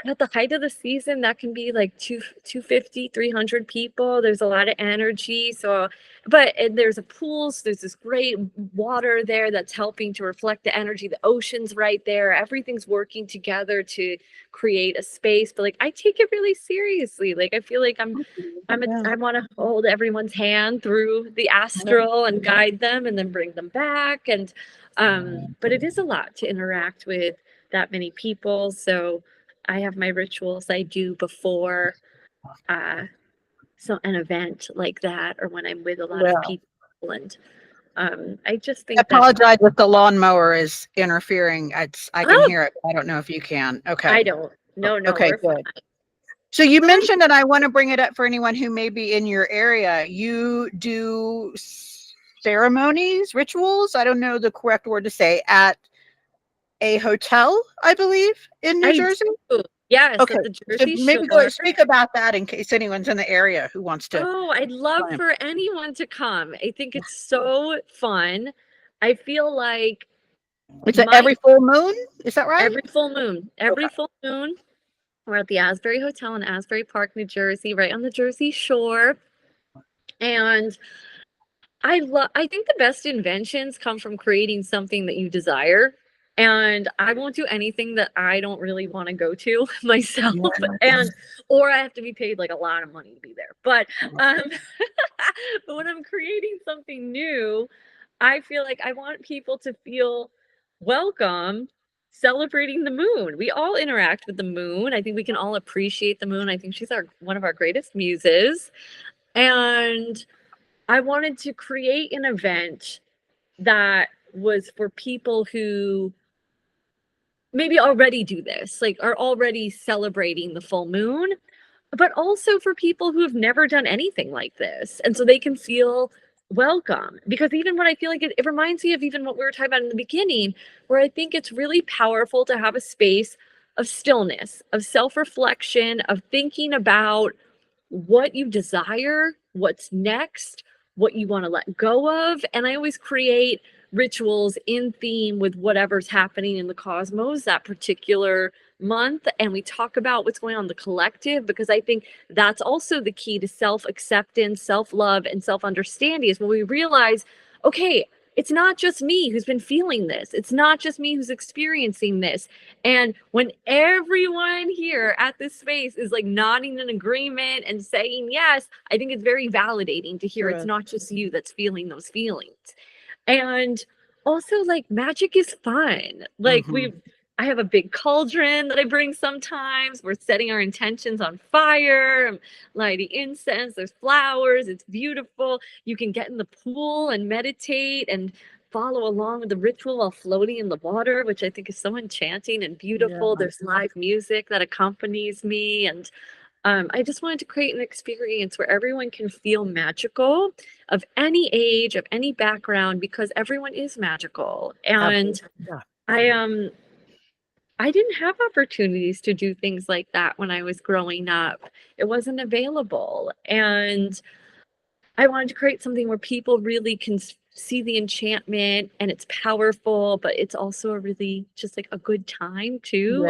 at the height of the season, that can be like 250, 300 people. There's a lot of energy. So, and there's a pool. So there's this great water there that's helping to reflect the energy. The ocean's right there. Everything's working together to create a space. But like, I take it really seriously. Like, I feel like Yeah. I want to hold everyone's hand through the astral and guide them and then bring them back. And, but it is a lot to interact with that many people. So, I have my rituals I do before an event like that, or when I'm with a lot of Yeah. people. And I just I think that apologize if the lawnmower is interfering. I can oh, hear it. I don't know if you can. Okay. I don't. No, Okay, we're good. fine. So you But mentioned, and I want to bring it up for anyone who may be in your area. You do ceremonies, rituals. I don't know the correct word to say, at a hotel, I believe, in New I Jersey. do. Yes, Okay. at the So Jersey maybe go Shore. speak about that in case anyone's in the area who wants to. Oh, I'd love Join. for anyone to come. I think it's so fun. I feel like It's my every full moon. Is that right? every Okay. full moon, we're at the Asbury Hotel in Asbury Park, New Jersey, right on the Jersey Shore. And I think the best inventions come from creating something that you desire. And I won't do anything that I don't really want to go to myself. And or I have to be paid like a lot of money to be there. But but when I'm creating something new, I feel like I want people to feel welcome celebrating the moon. We all interact with the moon. I think we can all appreciate the moon. I think she's one of our greatest muses. And I wanted to create an event that was for people who maybe already do this, like are already celebrating the full moon, but also for people who have never done anything like this. And so they can feel welcome. Because even when I feel like it reminds me of even what we were talking about in the beginning, where I think it's really powerful to have a space of stillness, of self reflection, of thinking about what you desire, what's next, what you want to let go of. And I always create rituals in theme with whatever's happening in the cosmos that particular month. And we talk about what's going on in the collective, because I think that's also the key to self-acceptance, self-love, and self-understanding, is when we realize, okay, it's not just me who's been feeling this. It's not just me who's experiencing this. And when everyone here at this space is like nodding in agreement and saying yes, I think it's very validating to hear it's not just you that's feeling those feelings. And also, like, magic is fun. Like, I have a big cauldron that I bring sometimes. We're setting our intentions on fire, I'm lighting incense, there's flowers, it's beautiful. You can get in the pool and meditate and follow along with the ritual while floating in the water, which I think is so enchanting and beautiful. There's live music that accompanies me. And I just wanted to create an experience where everyone can feel magical, of any age, of any background, because everyone is magical. And I didn't have opportunities to do things like that when I was growing up. It wasn't available. And I wanted to create something where people really can see the enchantment, and it's powerful, but it's also a really just like a good time too.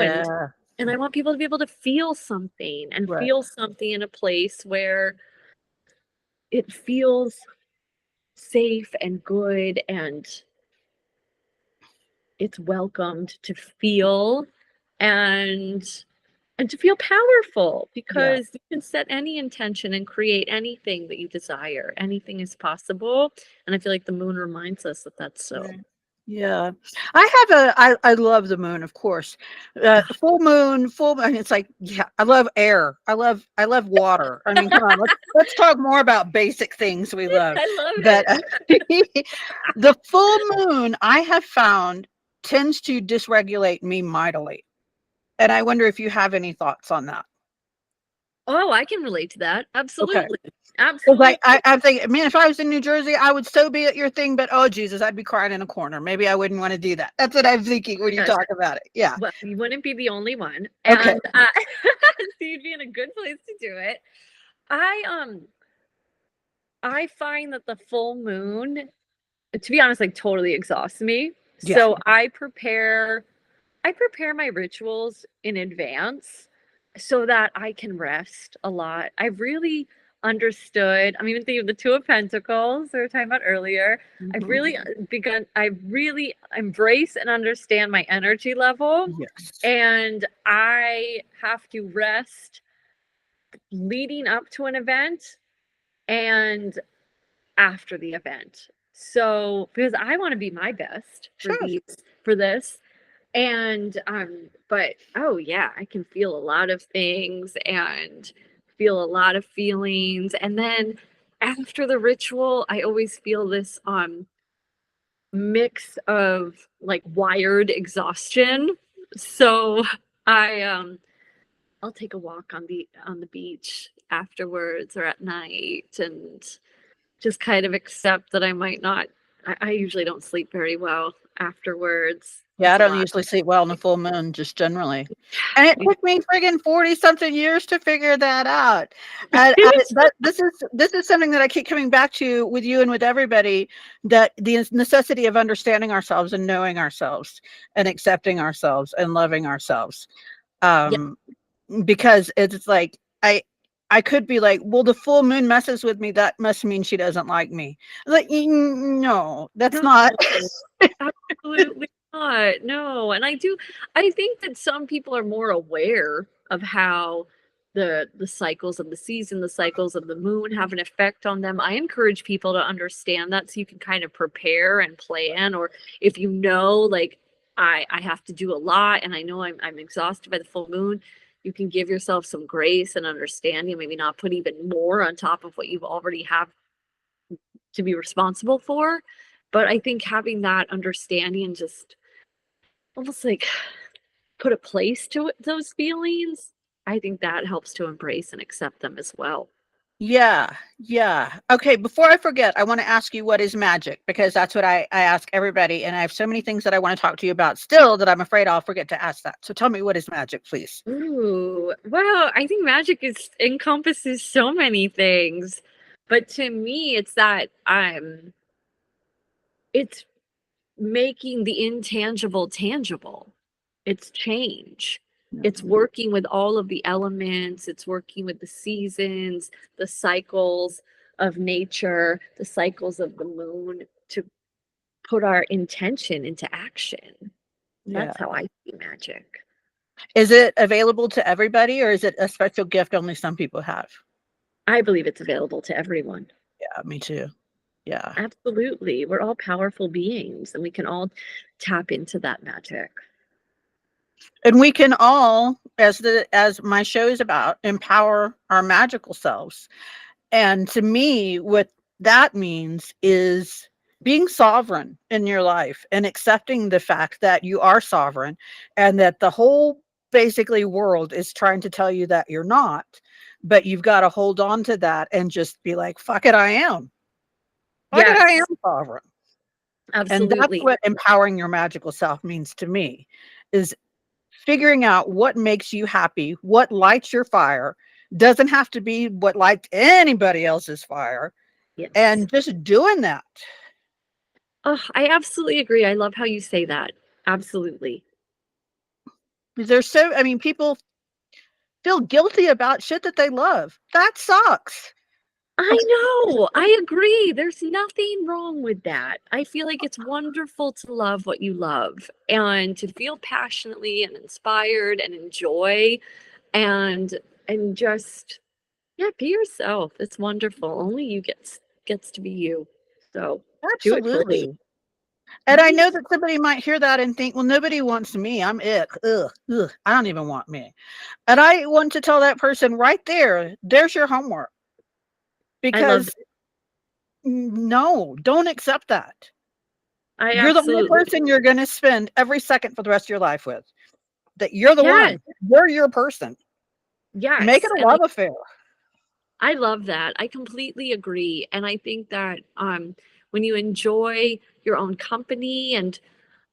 And I want people to be able to feel something, and feel something in a place where it feels safe and good, and it's welcomed to feel, and to feel powerful, because you can set any intention and create anything that you desire. Anything is possible. And I feel like the moon reminds us that that's so. Yeah, I love the moon, of course. Full moon, it's like, I love air. I love water. I mean, come on, let's talk more about basic things we love. I love But it. the full moon, I have found, tends to dysregulate me mightily. And I wonder if you have any thoughts on that. Oh, I can relate to that. Absolutely. Okay. Absolutely. I'm thinking, man, if I was in New Jersey, I would so be at your thing, but oh Jesus, I'd be crying in a corner. Maybe I wouldn't want to do that. That's what I'm thinking when you talk about it. Yeah. Well, you wouldn't be the only one. Okay. And so you'd be in a good place to do it. I find that the full moon, to be honest, like totally exhausts me. So I prepare my rituals in advance so that I can rest a lot. I've really understood, I'm even thinking of the Two of Pentacles we were talking about earlier. I've really embrace and understand my energy level. And I have to rest leading up to an event and after the event. So, because I want to be my best for this. And but oh yeah, I can feel a lot of things and feel a lot of feelings. And then after the ritual, I always feel this mix of like wired exhaustion. So I'll take a walk on the beach afterwards or at night, and just kind of accept that I might not. I usually don't sleep very well afterwards. Yeah, I don't usually sleep well in the full moon, just generally. And it took me friggin' 40-something years to figure that out. And this is something that I keep coming back to with you and with everybody, that the necessity of understanding ourselves and knowing ourselves and accepting ourselves and loving ourselves. Because it's like, I could be like, well, the full moon messes with me. That must mean she doesn't like me. Like, no, that's not. Absolutely not. No. And I think that some people are more aware of how the cycles of the season, the cycles of the moon have an effect on them. I encourage people to understand that, so you can kind of prepare and plan. Or if you know, like, I have to do a lot and I know I'm exhausted by the full moon, you can give yourself some grace and understanding, maybe not put even more on top of what you've already have to be responsible for. But I think having that understanding and just almost like put a place to those feelings, I think that helps to embrace and accept them as well. Yeah, yeah. Okay, before I forget, I want to ask you what is magic, because that's what I ask everybody, and I have so many things that I want to talk to you about still that I'm afraid I'll forget to ask that. So tell me, what is magic, please? Ooh, well, I think magic is encompasses so many things, but to me, it's that it's making the intangible tangible. It's change. It's Mhm. working with all of the elements. It's working with the seasons, the cycles of nature, the cycles of the moon to put our intention into action. Yeah. That's how I see magic. Is it available to everybody, or is it a special gift only some people have? I believe it's available to everyone. Yeah, me too. Yeah. Absolutely. We're all powerful beings and we can all tap into that magic. And we can all, as my show is about, empower our magical selves. And to me, what that means is being sovereign in your life and accepting the fact that you are sovereign, and that the whole basically world is trying to tell you that you're not. But you've got to hold on to that and just be like, fuck it, I am. Fuck it, I am Yes, sovereign. And that's absolutely. what empowering your magical self means to me, is figuring out what makes you happy, what lights your fire. Doesn't have to be what lights anybody else's fire, Yes. and just doing that. Oh, I absolutely agree. I love how you say that. Absolutely. There's so, I mean, people feel guilty about shit that they love. That sucks. I know. I agree. There's nothing wrong with that. I feel like it's wonderful to love what you love and to feel passionately and inspired and enjoy and just yeah, be yourself. It's wonderful. Only you gets to be you. So do it fully. Absolutely. And I know Right? that somebody might hear that and think, well, nobody wants me. I'm it. Ugh, ugh. I don't even want me. And I want to tell that person right there, there's your homework. I love Because no, don't accept that. I You're the only absolutely person you're going to spend every second for the rest of your life with. That you're the yes, one. You're your person. Make it yes. a And love affair. I love that. I completely agree. And I think that when you enjoy your own company and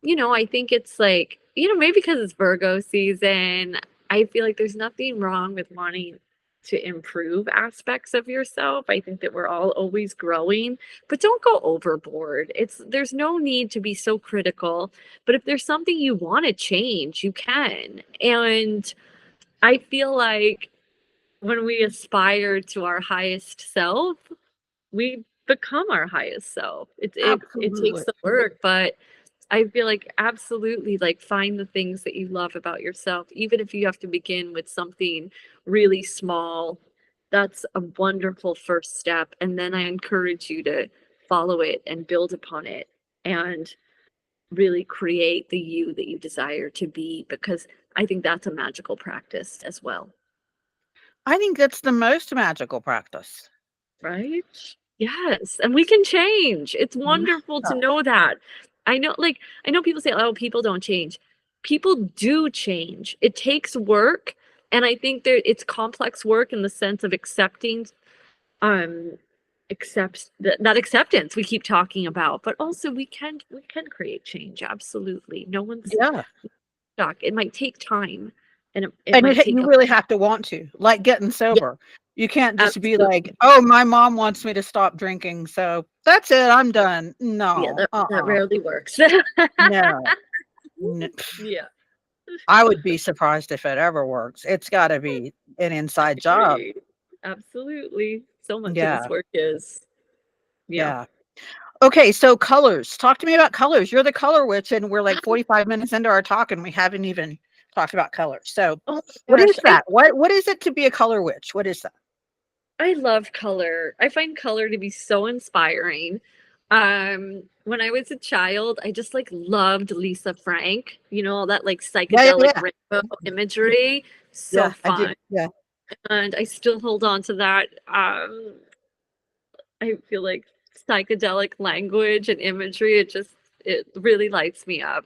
I think it's like, maybe because it's Virgo season, I feel like there's nothing wrong with wanting to improve aspects of yourself. I think that we're all always growing, but don't go overboard. There's no need to be so critical, but if there's something you want to change, you can. And I feel like when we aspire to our highest self, we become our highest self. It takes Absolutely. the work, but I feel like absolutely like find the things that you love about yourself, even if you have to begin with something really small. That's a wonderful first step. And then I encourage you to follow it and build upon it and really create the you that you desire to be, because I think that's a magical practice as well. I think that's the most magical practice. Right? Yes, and we can change. It's wonderful to know that. I know people say, "Oh, people don't change." People do change. It takes work, and I think it's complex work in the sense of accepting, um, accepts that acceptance we keep talking about, but also we can create change, absolutely. No one's Yeah. stuck. It might take time, and it And might take you a really have to want to, like getting yeah, sober. You can't just be absolutely. like, oh, my mom wants me to stop drinking. So that's it. I'm done. Yeah, No. that rarely works. No. N- Yeah. I would be surprised if it ever works. It's got to be an I inside job. agree. Absolutely. So much of this Yeah. work is. Yeah. Yeah. Okay. So colors. Talk to me about colors. You're the color witch, and we're like 45 minutes into our talk, and we haven't even talked about colors. So Oh what my is gosh. that? What is it to be a color witch? What is that? I love color. I find color to be so inspiring. When I was a child, I just like loved Lisa Frank, all that like Yeah. Yeah. psychedelic Yeah. rainbow imagery. So Yeah. I do. fun. Yeah. And I still hold on to that. I feel like psychedelic language and imagery, it really lights me up.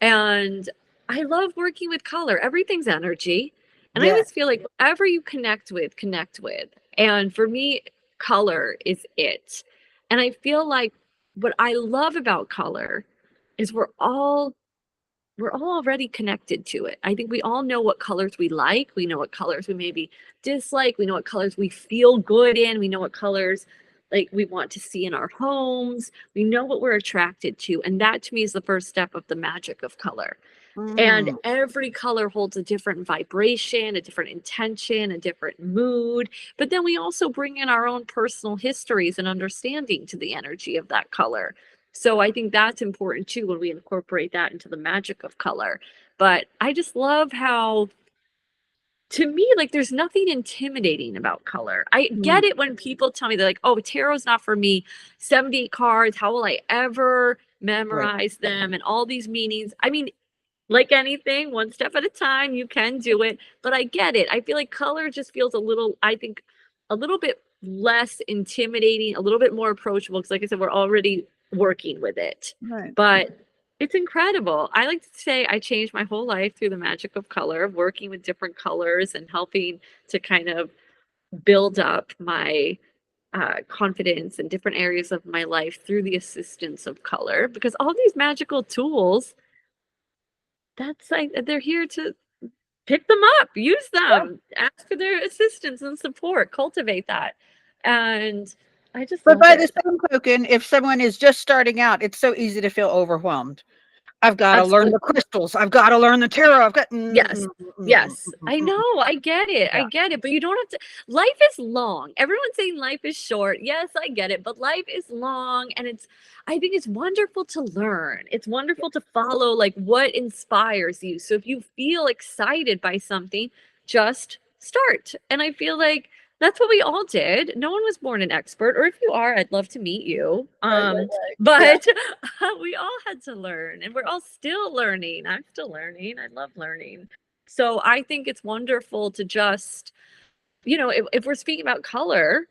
And I love working with color. Everything's energy. And I Yeah. always feel like whatever you connect with, connect with. And for me, color is it. And I feel like what I love about color is we're all already connected to it. I think we all know what colors we like. We know what colors we maybe dislike. We know what colors we feel good in. We know what colors like we want to see in our homes. We know what we're attracted to. And that to me is the first step of the magic of color. And Mm. every color holds a different vibration, a different intention, a different mood. But then we also bring in our own personal histories and understanding to the energy of that color. So I think that's important too when we incorporate that into the magic of color. But I just love how, to me, like there's nothing intimidating about color. I Mm. get it when people tell me they're like, oh, tarot's not for me. 78 cards, how will I ever Right. memorize them and all these meanings? I mean, like anything, one step at a time, you can do it, but I get it. I feel like color just feels a little, I think, a little bit less intimidating, a little bit more approachable, because like I said, we're already working with it. Right. But it's incredible. I like to say I changed my whole life through the magic of color, working with different colors and helping to kind of build up my confidence in different areas of my life through the assistance of color, because all these magical tools, that's like they're here to pick them up, use Yeah. them, ask for their assistance and support, cultivate that. And I just But love by the it. same token, if someone is just starting out, it's so easy to feel overwhelmed. I've got to learn Absolutely. the crystals. I've got to learn the tarot. I've got. Yes. Yes. I know. I get it. I Yeah. get it. But you don't have to. Life is long. Everyone's saying life is short. Yes, I get it. But life is long. And I think it's wonderful to learn. It's wonderful to follow like what inspires you. So if you feel excited by something, just start. And I feel like that's what we all did. No one was born an expert. Or if you are, I'd love to meet you. Right. Yeah. But we all had to learn and we're all still learning. I'm still learning. I love learning. So I think it's wonderful to just, if we're speaking about color,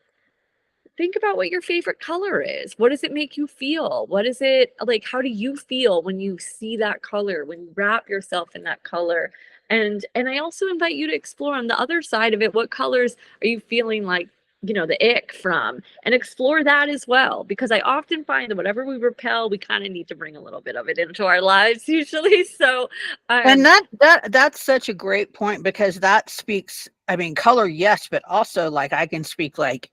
think about what your favorite color is. What does it make you feel? What is it like? How do you feel when you see that color, when you wrap yourself in that color? And I also invite you to explore on the other side of it, what colors are you feeling like, the ick from, and explore that as well. Because I often find that whatever we repel, we kind of need to bring a little bit of it into our lives usually. So And that's such a great point, because that speaks, I mean, color, yes, but also like I can speak like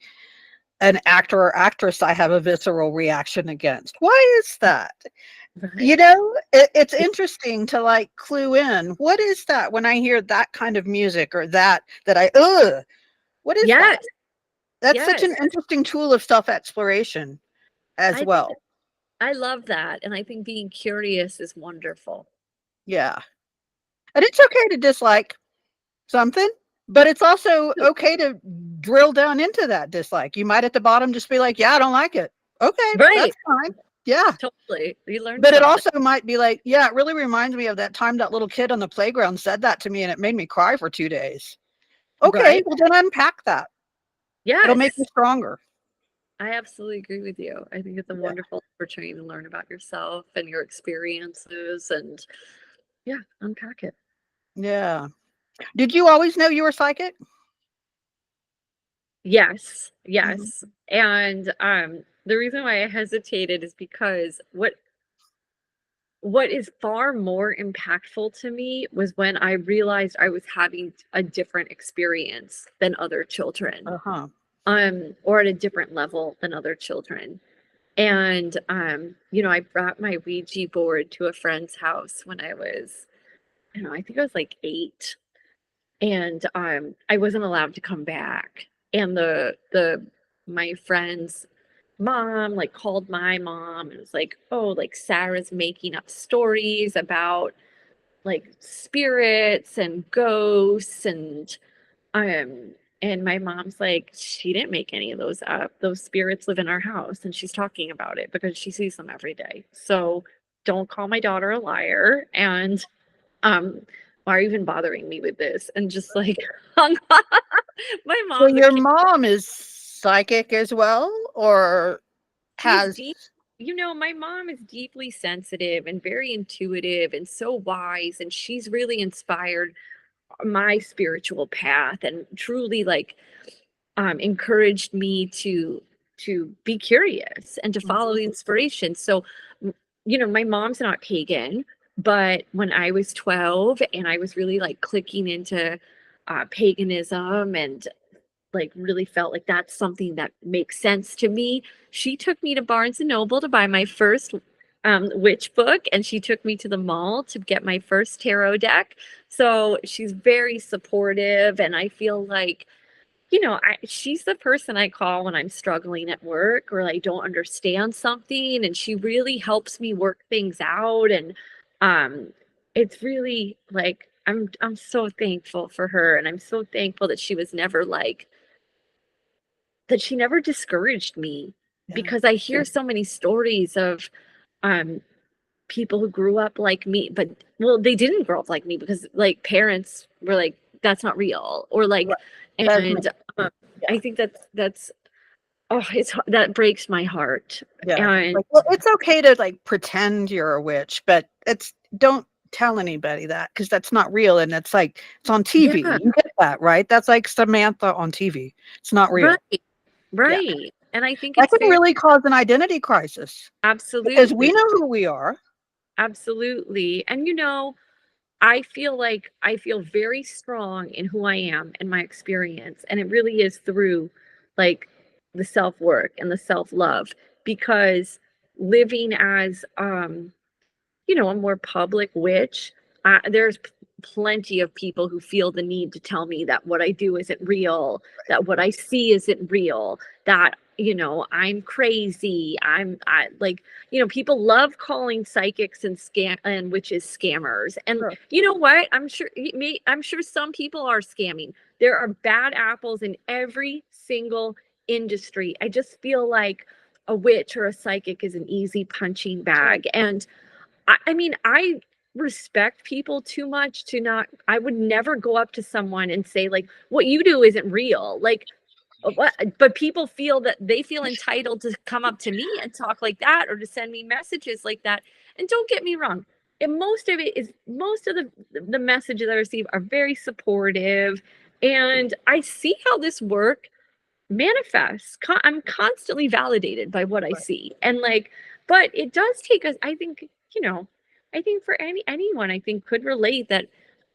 an actor or actress I have a visceral reaction against. Why is that? right. It's interesting to like clue in. What is that when I hear that kind of music, or what is that? Yes, That's such yes. an interesting tool of self-exploration as I think well. I love that. And I think being curious is wonderful. Yeah. And it's okay to dislike something, but it's also okay to drill down into that dislike. You might at the bottom just be like, yeah, I don't like it. Okay, Right. that's fine. Yeah. Totally. You learn But it something. also might be like, yeah, it really reminds me of that time that little kid on the playground said that to me and it made me cry for 2 days. Okay, Right. well then unpack that. It'll make you Yes. stronger. I absolutely agree with you. I think it's a Yeah. wonderful opportunity to learn about yourself and your experiences and yeah, unpack it. Yeah. Did you always know you were psychic? Yes. Mhm. Yes. And the reason why I hesitated is because what is far more impactful to me was when I realized I was having a different experience than other children, Uh-huh. or at a different level than other children. And I brought my Ouija board to a friend's house when I was, I don't know, I think I was like 8. And I wasn't allowed to come back. And the my friend's mom like called my mom and was like, oh, like Sarah's making up stories about like spirits and ghosts and my mom's like, she didn't make any of those up. Those spirits live in our house and she's talking about it because she sees them every day. So don't call my daughter a liar. And um why are you even bothering me with this? And just like hung up. My So mom's a your kid. mom is psychic as well, or She's has deep. My mom is deeply sensitive and very intuitive and so wise. And she's really inspired my spiritual path and truly like encouraged me to be curious and to follow the inspiration. So, my mom's not pagan, but when I was 12 and I was really like clicking into paganism and like really felt like that's something that makes sense to me, she took me to Barnes and Noble to buy my first witch book, and she took me to the mall to get my first tarot deck. So she's very supportive, and I feel like, she's the person I call when I'm struggling at work or I don't understand something, and she really helps me work things out. And um, it's really like I'm so thankful for her, and I'm so thankful that she was never like that. She never discouraged me, Yeah. because I hear so many stories of um people who grew up like me, but well, they didn't grow up like me because like parents were like, that's not real, or like, Right. That's and yeah. I think that's oh, that breaks my heart. Yeah. And Like, well, it's okay to like pretend you're a witch, but don't tell anybody that, because that's not real. And it's like, it's on TV. yeah, You get that, right? That's like Samantha on TV. It's not real. right, Yeah. right. And I think That it's can very really cause an identity crisis because we absolutely, know who we are. absolutely. And I feel very strong in who I am and my experience. And it really is through like the self work and the self love, because living as a more public witch, there's plenty of people who feel the need to tell me that what I do isn't real, that what I see isn't real, that I'm crazy. I like, people love calling psychics and scam and witches scammers. And Sure. you know what? I'm sure some people are scamming. There are bad apples in every single industry. I just feel like a witch or a psychic is an easy punching bag. And I mean, I respect people too much to not, I would never go up to someone and say, like, what you do isn't real. Like, what? But people feel that they feel entitled to come up to me and talk like that, or to send me messages like that. And don't get me wrong. And most of the messages I receive are very supportive. And I see how this work manifests. I'm constantly validated by what I Right. see. And like, but it does take us, I think, I think for anyone, I think could relate that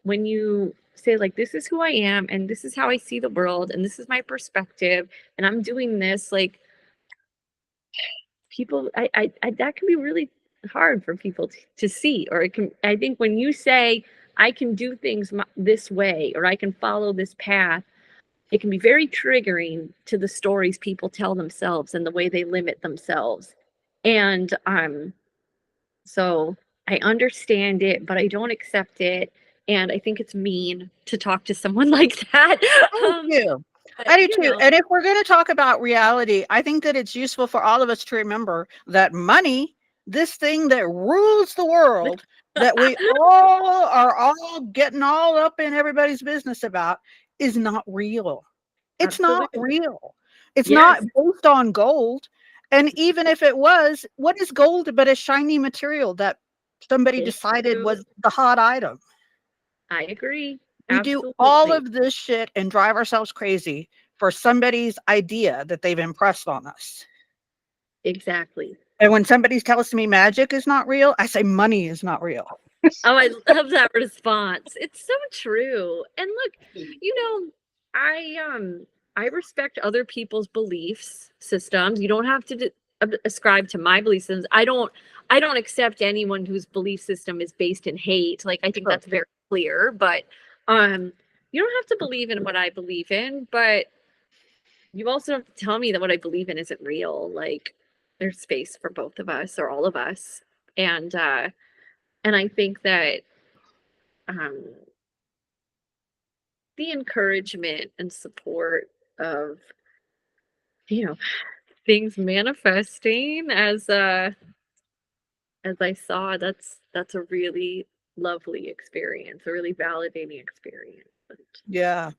when you say like, this is who I am and this is how I see the world and this is my perspective and I'm doing this, like people, that can be really hard for people to see. Or it can, I think when you say, I can do things this way, or I can follow this path, it can be very triggering to the stories people tell themselves and the way they limit themselves. And so I understand it, but I don't accept it. And I think it's mean to talk to someone like that. I do too. I do too. And if we're going to talk about reality, I think that it's useful for all of us to remember that money, this thing that rules the world, that we all are all getting all up in everybody's business about, is not real. It's not Absolutely. real. It's not Yes. based on gold. And even if it was, what is gold but a shiny material that somebody It's decided true. was the hot item? I agree. We do all Absolutely. of this shit and drive ourselves crazy for somebody's idea that they've impressed on us. Exactly. And when somebody tells me magic is not real, I say money is not real. Oh, I love that response. It's so true. And look, you know, I respect other people's beliefs systems. You don't have to ascribe to my belief systems. I don't accept anyone whose belief system is based in hate. Like I think Sure. that's very clear, but you don't have to believe in what I believe in, but you also don't have to tell me that what I believe in isn't real. Like there's space for both of us or all of us. And I think that um, the encouragement and support of things manifesting as I saw, that's a really lovely experience, a really validating experience. Yeah.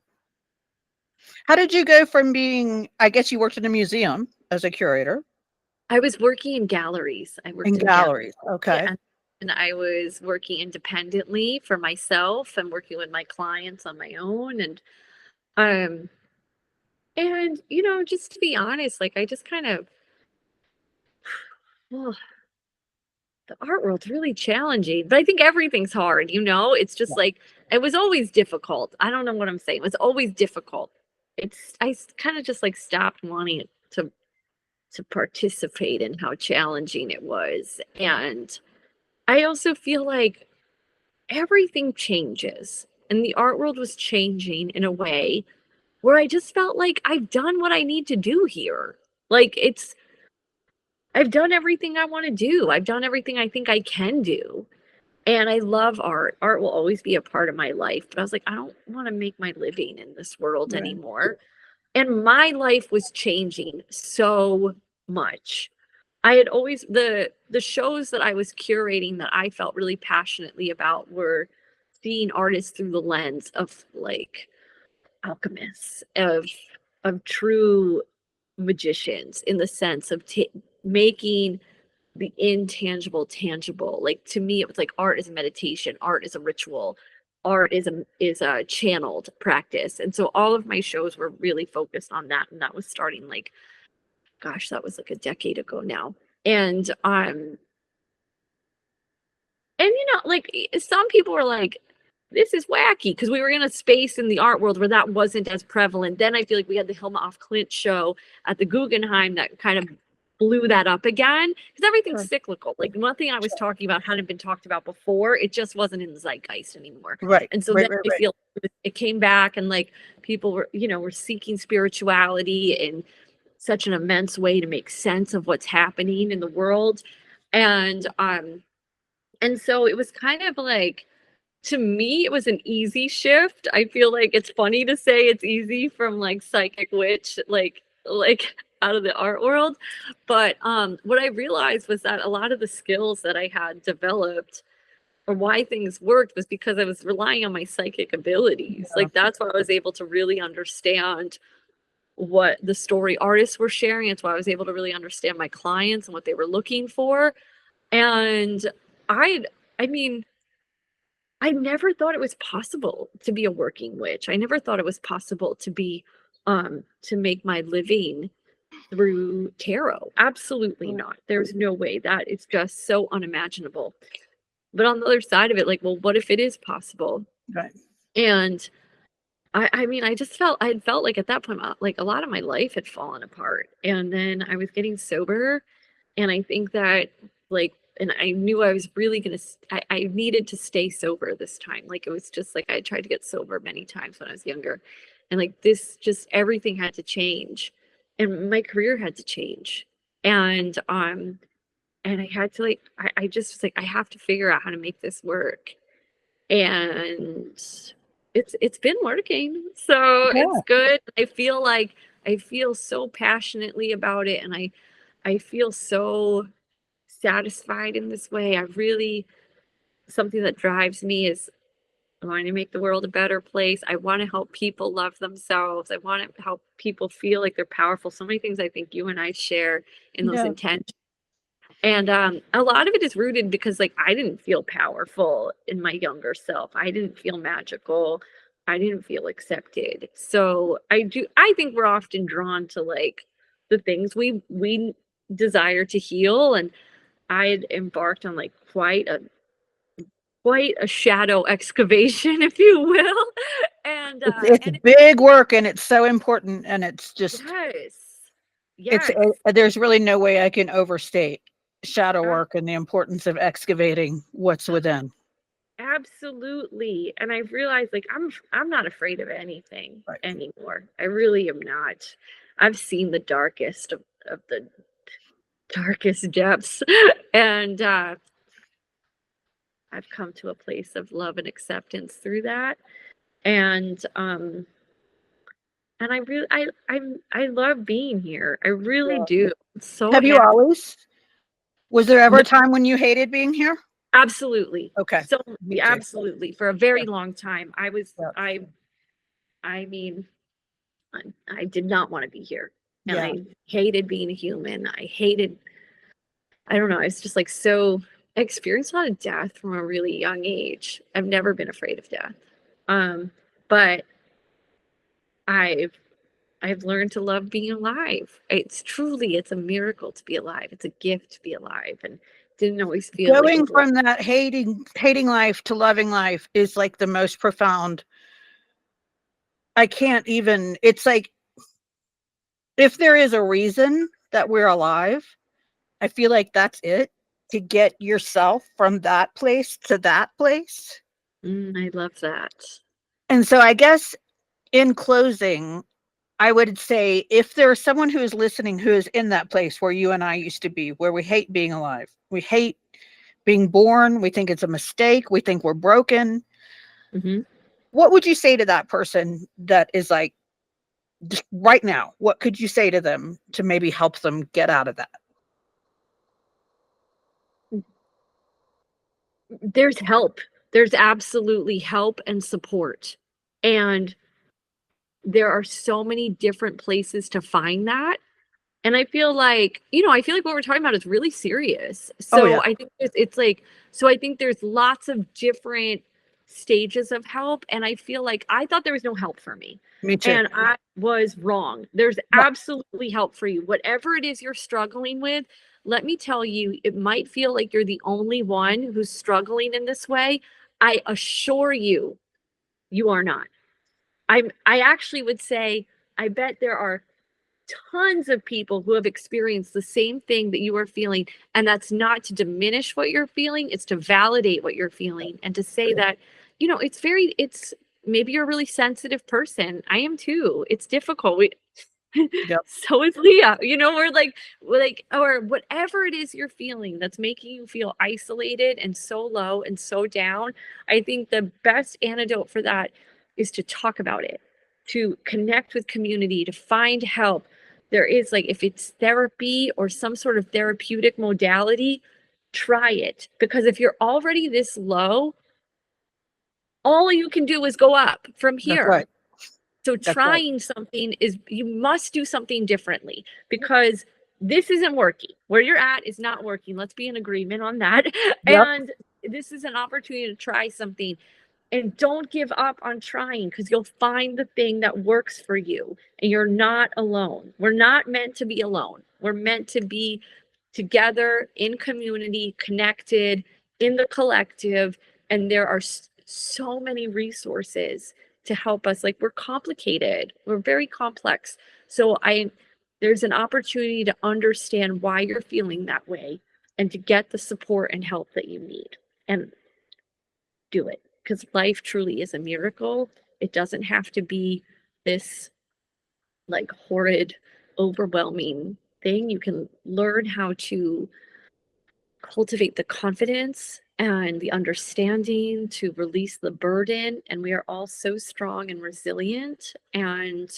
How did you go from being, I guess you worked in a museum as a curator? I was working in galleries. I worked In in galleries. galleries. Okay. Yeah. And I was working independently for myself and working with my clients on my own. And um And, just to be honest, like I just kind of, well, the art world's really challenging, but I think everything's hard, It's just like it was always difficult. I don't know what I'm saying. It was always difficult. I kind of just like stopped wanting it to participate in how challenging it was. And I also feel like everything changes. And the art world was changing in a way where I just felt like I've done what I need to do here. Like I've done everything I want to do. I've done everything I think I can do. And I love art. Art will always be a part of my life. But I was like, I don't want to make my living in this world Right. anymore. And my life was changing so much. I had always the shows that I was curating that I felt really passionately about were seeing artists through the lens of like alchemists, of true magicians in the sense of making the intangible tangible. Like to me, it was like art is a meditation, art is a ritual, art is a channeled practice. And so all of my shows were really focused on that. And that was starting like, gosh, that was like a decade ago now. And like some people were like, this is wacky because we were in a space in the art world where that wasn't as prevalent. Then I feel like we had the Hilma af Klint show at the Guggenheim that kind of blew that up again because everything's Sure. cyclical. Like one thing I was talking about hadn't been talked about before. It just wasn't in the zeitgeist anymore. Right. And so Right. then Right. I Right. feel it came back and like people were seeking spirituality in such an immense way to make sense of what's happening in the world. And so it was kind of like, to me, it was an easy shift. I feel like it's funny to say it's easy from like psychic witch, like out of the art world. But what I realized was that a lot of the skills that I had developed or why things worked was because I was relying on my psychic abilities. Yeah. Like that's why I was able to really understand what the story artists were sharing. It's why I was able to really understand my clients and what they were looking for. And I I mean, I never thought it was possible to be a working witch. I never thought it was possible to make my living through tarot. Absolutely not. There's no way. That is just so unimaginable. But on the other side of it, like, well, what if it is possible? Right. And I mean, I had felt like at that point, like a lot of my life had fallen apart. And then I was getting sober. And I think that, like, and I knew I was really going to, I needed to stay sober this time. Like, it was just like I tried to get sober many times when I was younger. And like this, just everything had to change. And my career had to change. And I had to, like, I just was like, I have to figure out how to make this work. And it's been working, so it's Yeah. good. I feel so passionately about it, and I feel so satisfied in this way. I really, something that drives me is I want to make the world a better place. I want to help people love themselves. I want to help people feel like they're powerful. So many things I think you and I share in those Yeah. intentions. And a lot of it is rooted because like I didn't feel powerful in my younger self. I didn't feel magical. I didn't feel accepted. So I think we're often drawn to like the things we desire to heal. And I had embarked on like quite a shadow excavation, if you will. And It's and big work and it's so important and it's just yes. it's Yes. there's really no way I can overstate shadow ab- work and the importance of excavating what's within. Absolutely. And I've realized like I'm not afraid of anything Right. anymore. I really am not. I've seen the darkest of the darkest depths. And I've come to a place of love and acceptance through that. And I really I love being here. I really Yeah. do. I'm so Have you happy. always? Was there ever No, a time when you hated being here? absolutely. Okay. So Me too. absolutely. For a very long time. Yeah. I mean, I did not want to be here. And Yeah. I hated being a human. I don't know, I was just like I experienced a lot of death from a really young age. I've never been afraid of death. But I've I've learned to love being alive. It's a miracle to be alive. It's a gift to be alive, and didn't always feel like it Going was from that hating life to loving life is like the most profound. I can't even, it's like, if there is a reason that we're alive, I feel like that's it, to get yourself from that place to that place. I love that. And so I guess in closing, I would say if there's someone who is listening who is in that place where you and I used to be, where we hate being alive, we hate being born, we think it's a mistake, we think we're broken. hmm What would you say to that person that is like, just right now, what could you say to them to maybe help them get out of that? There's help. There's absolutely help and support. And there are so many different places to find that. And I feel like, I feel like what we're talking about is really serious. Oh yeah, So I think it's like, so I think there's lots of different stages of help. And I feel like I thought there was no help for me. me too. And I was wrong. There's Right. absolutely help for you. Whatever it is you're struggling with, let me tell you, it might feel like you're the only one who's struggling in this way. I assure you, you are not. I actually would say, I bet there are tons of people who have experienced the same thing that you are feeling. And that's not to diminish what you're feeling, it's to validate what you're feeling and to say that, it's maybe you're a really sensitive person. I am too. It's difficult. Yep. So is Leah. We're like, or whatever it is you're feeling that's making you feel isolated and so low and so down. I think the best antidote for that is to talk about it, to connect with community, to find help. There is, like, if it's therapy or some sort of therapeutic modality, try it. Because if you're already this low, all you can do is go up from That's here. right. So That's right. trying something is, you must do something differently, because this isn't working. Where you're at is not working. Let's be in agreement on that. Yep. And this is an opportunity to try something. And don't give up on trying, because you'll find the thing that works for you. And you're not alone. We're not meant to be alone. We're meant to be together in community, connected in the collective. And there are so many resources to help us. Like, we're complicated, we're very complex. So there's an opportunity to understand why you're feeling that way and to get the support and help that you need, and do it, because life truly is a miracle. It doesn't have to be this, like, horrid, overwhelming thing. You can learn how to cultivate the confidence and the understanding to release the burden. And we are all so strong and resilient, and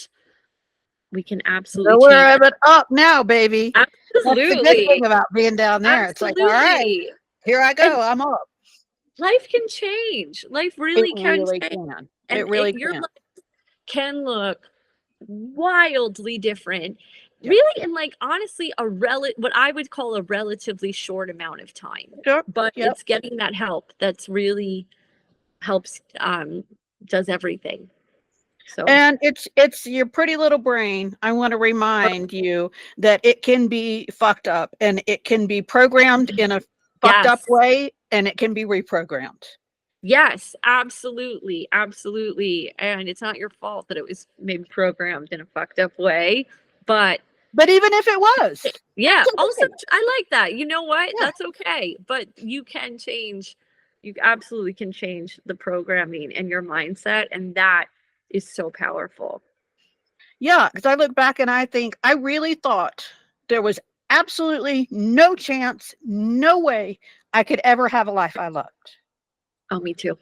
we can absolutely Nowhere change. of it up now, baby. That's the good Absolutely. thing about being down there. It's like, all right, Absolutely. here I go. And I'm up. life can change. Life It really can really change. can. And It really your can. life can look wildly different. Yeah. Really, in, like, honestly, what I would call a relatively short amount of time. Sure. But Yep. it's getting that help that's really helps, does everything. So And it's your pretty little brain. I want to remind you that it can be fucked up, and it can be programmed in a fucked up yes. way, and it can be reprogrammed. Yes, absolutely. Absolutely. And it's not your fault that it was maybe programmed in a fucked up way. But even if it was, yeah, that's also, okay. I like that. You know what? Yeah. That's okay. But you absolutely can change the programming and your mindset. And that is so powerful. Yeah, because I look back and I think I really thought there was absolutely no chance, no way I could ever have a life I loved. Oh, me too.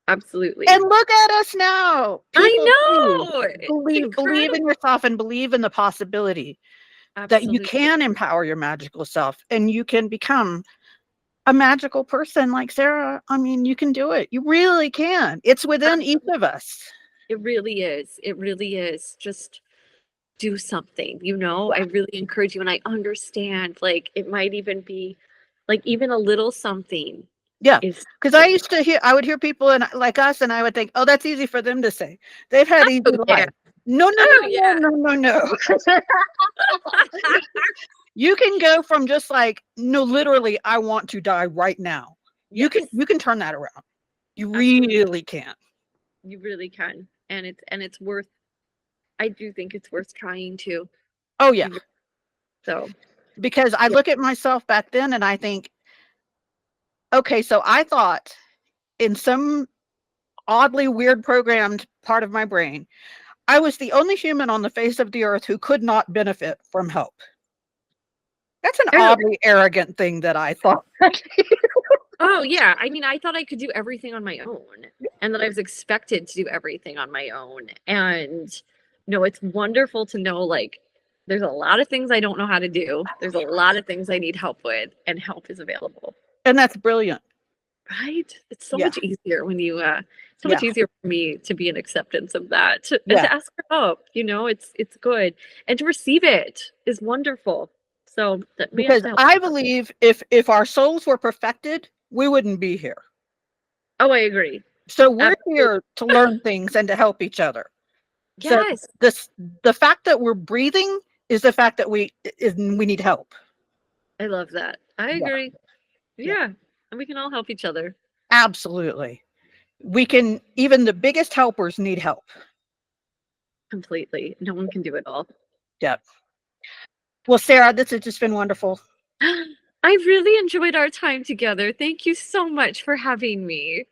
Absolutely. And look at us now. People, I know. believe in yourself and believe in the possibility that you can empower your magical self and you can become a magical person like Sarah. I mean, you can do it. You really can. It's within each of us. It really is. It really is. Just do something, Yeah. I really encourage you. And I understand, like, it might even be, like, even a little something. Yeah, Is because I would hear people and like us, and I would think, oh, that's easy for them to say. They've had easy yeah. life. No, no, Oh no, yeah. no, no, no, no. You can go from just like, no, literally, I want to die right now. Yes. You can turn that around. You Absolutely. really can. You really can. And it's worth, I do think it's worth trying to. Oh yeah. So Because I yeah. look at myself back then and I think, okay, so I thought in some oddly weird programmed part of my brain, I was the only human on the face of the earth who could not benefit from help. That's an Oh, oddly arrogant thing that I thought. oh yeah. I mean, I thought I could do everything on my own and that I was expected to do everything on my own. And no, it's wonderful to know like there's a lot of things I don't know how to do. There's a lot of things I need help with, and help is available. And that's brilliant. Right? It's so Yeah. much easier when you so Yeah. much easier for me to be in acceptance of that and Yeah. to ask for help, it's good. And to receive it is wonderful. So that we have Because to help I each other. believe if our souls were perfected, we wouldn't be here. Oh, I agree. So we're Absolutely. here to learn things and to help each other. So Yes. the fact that we're breathing is the fact that we need help. I love that. I Yeah. agree. Yeah. Yeah. And we can all help each other. Absolutely. We can, even the biggest helpers need help. Completely. No one can do it all. Yeah. Well, Sarah, this has just been wonderful. I really enjoyed our time together. Thank you so much for having me.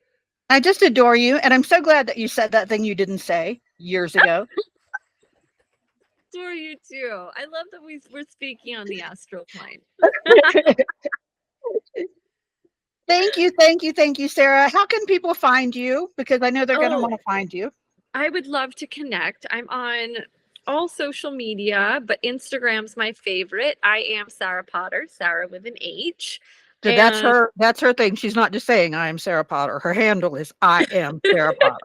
I just adore you, and I'm so glad that you said that thing you didn't say years ago. Adore you too. I love that we're speaking on the astral plane. Thank you, thank you, thank you, Sarah. How can people find you? Because I know they're going to want to find you. I would love to connect. I'm on all social media, but Instagram's my favorite. I am Sarah Potter, Sarah with an H. So that's her thing. She's not just saying I am Sarah Potter. Her handle is I am Sarah Potter.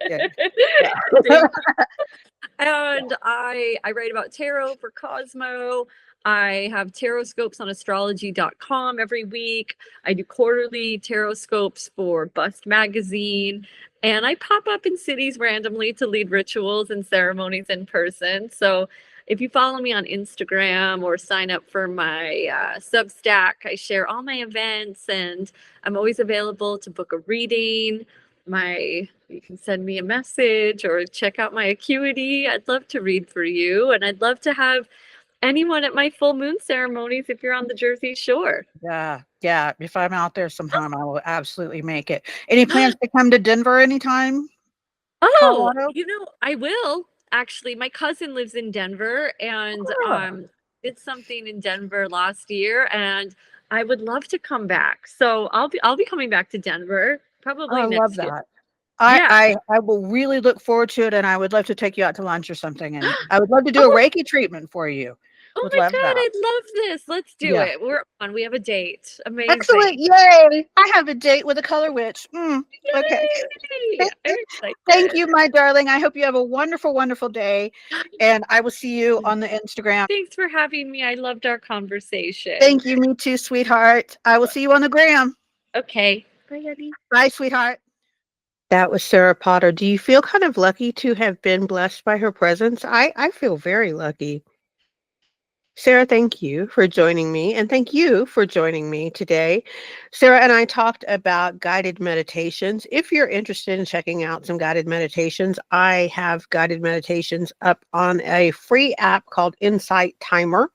Yeah. Yeah. And I write about tarot for Cosmo. I have tarot scopes on astrology.com every week. I do quarterly tarot scopes for Bust magazine. And I pop up in cities randomly to lead rituals and ceremonies in person. So if you follow me on Instagram or sign up for my Substack, I share all my events, and I'm always available to book a reading. You can send me a message or check out my Acuity. I'd love to read for you, and I'd love to have anyone at my full moon ceremonies if you're on the Jersey Shore. Yeah. Yeah. If I'm out there sometime, I will absolutely make it. Any plans to come to Denver anytime? Oh, Colorado? I will. Actually, my cousin lives in Denver and Oh. did something in Denver last year, and I would love to come back. So I'll be coming back to Denver probably I love next year. that. Yeah. I will really look forward to it, and I would love to take you out to lunch or something, and I would love to do a Oh, Reiki treatment for you. oh Would my love God, that. I'd love this. Let's do Yeah. it. We're on. We have a date. Excellent. Amazing. Yay. I have a date with a color witch. Okay. Yay! I'm Thank excited. you, my darling. I hope you have a wonderful, wonderful day, and I will see you on the Instagram. Thanks for having me. I loved our conversation. Thank you. Me too, sweetheart. I will see you on the gram. Okay. Bye, Eddie. Bye, sweetheart. That was Sarah Potter. Do you feel kind of lucky to have been blessed by her presence? I feel very lucky. Sarah, thank you for joining me, and thank you for joining me today. Sarah and I talked about guided meditations. If you're interested in checking out some guided meditations, I have guided meditations up on a free app called Insight Timer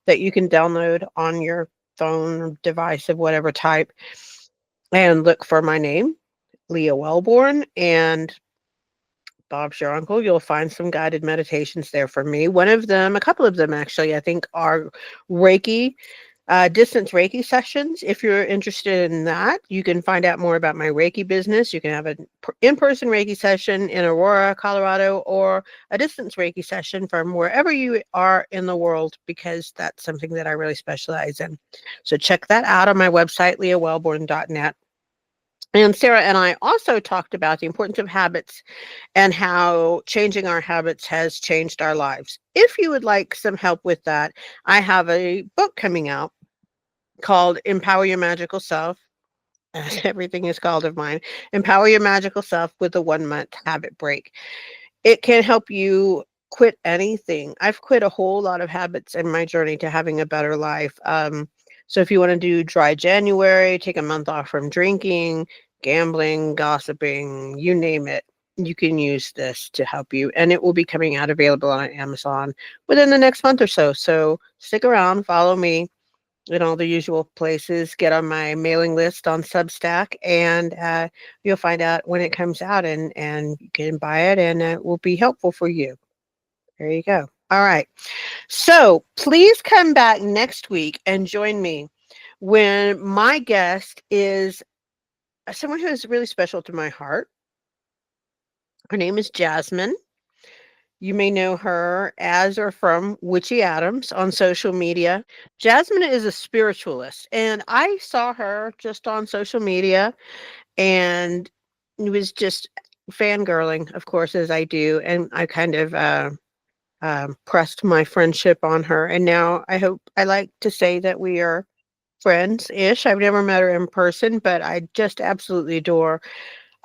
that you can download on your phone device of whatever type, and look for my name, Leah Wellborn, and Bob's your uncle. You'll find some guided meditations there for me. One of them, a couple of them actually, I think are Reiki, distance Reiki sessions. If you're interested in that, you can find out more about my Reiki business. You can have an in-person Reiki session in Aurora, Colorado, or a distance Reiki session from wherever you are in the world, because that's something that I really specialize in. So check that out on my website, leahwellborn.net. And Sarah and I also talked about the importance of habits and how changing our habits has changed our lives. If you would like some help with that, I have a book coming out called Empower Your Magical Self. Everything is called of mine. Empower Your Magical Self with a 1-month habit break. It can help you quit anything. I've quit a whole lot of habits in my journey to having a better life. So if you want to do dry January, take a month off from drinking, gambling, gossiping, you name it, you can use this to help you. And it will be coming out available on Amazon within the next month or so. So stick around, follow me in all the usual places, get on my mailing list on Substack, and you'll find out when it comes out, and you can buy it, and it will be helpful for you. There you go. All right. So please come back next week and join me when my guest is someone who is really special to my heart. Her name is Jasmine. You may know her as or from Witchy Adams on social media. Jasmine is a spiritualist, and I saw her just on social media and it was just fangirling, of course, as I do. And I kind of pressed my friendship on her. And now I like to say that we are friends-ish. I've never met her in person, but I just absolutely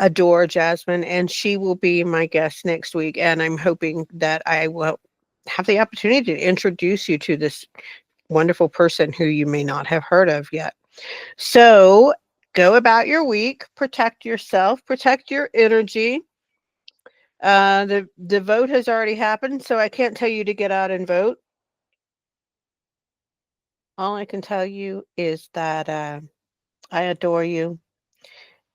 adore Jasmine, and she will be my guest next week. And I'm hoping that I will have the opportunity to introduce you to this wonderful person who you may not have heard of yet. So go about your week, protect yourself, protect your energy. The vote has already happened, so I can't tell you to get out and vote. All I can tell you is that I adore you.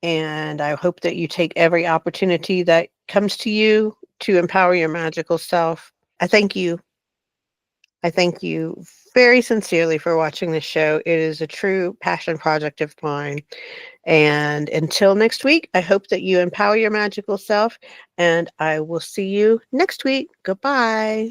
And I hope that you take every opportunity that comes to you to empower your magical self. I thank you. I thank you very sincerely for watching this show. It is a true passion project of mine. And until next week, I hope that you empower your magical self. And I will see you next week. Goodbye.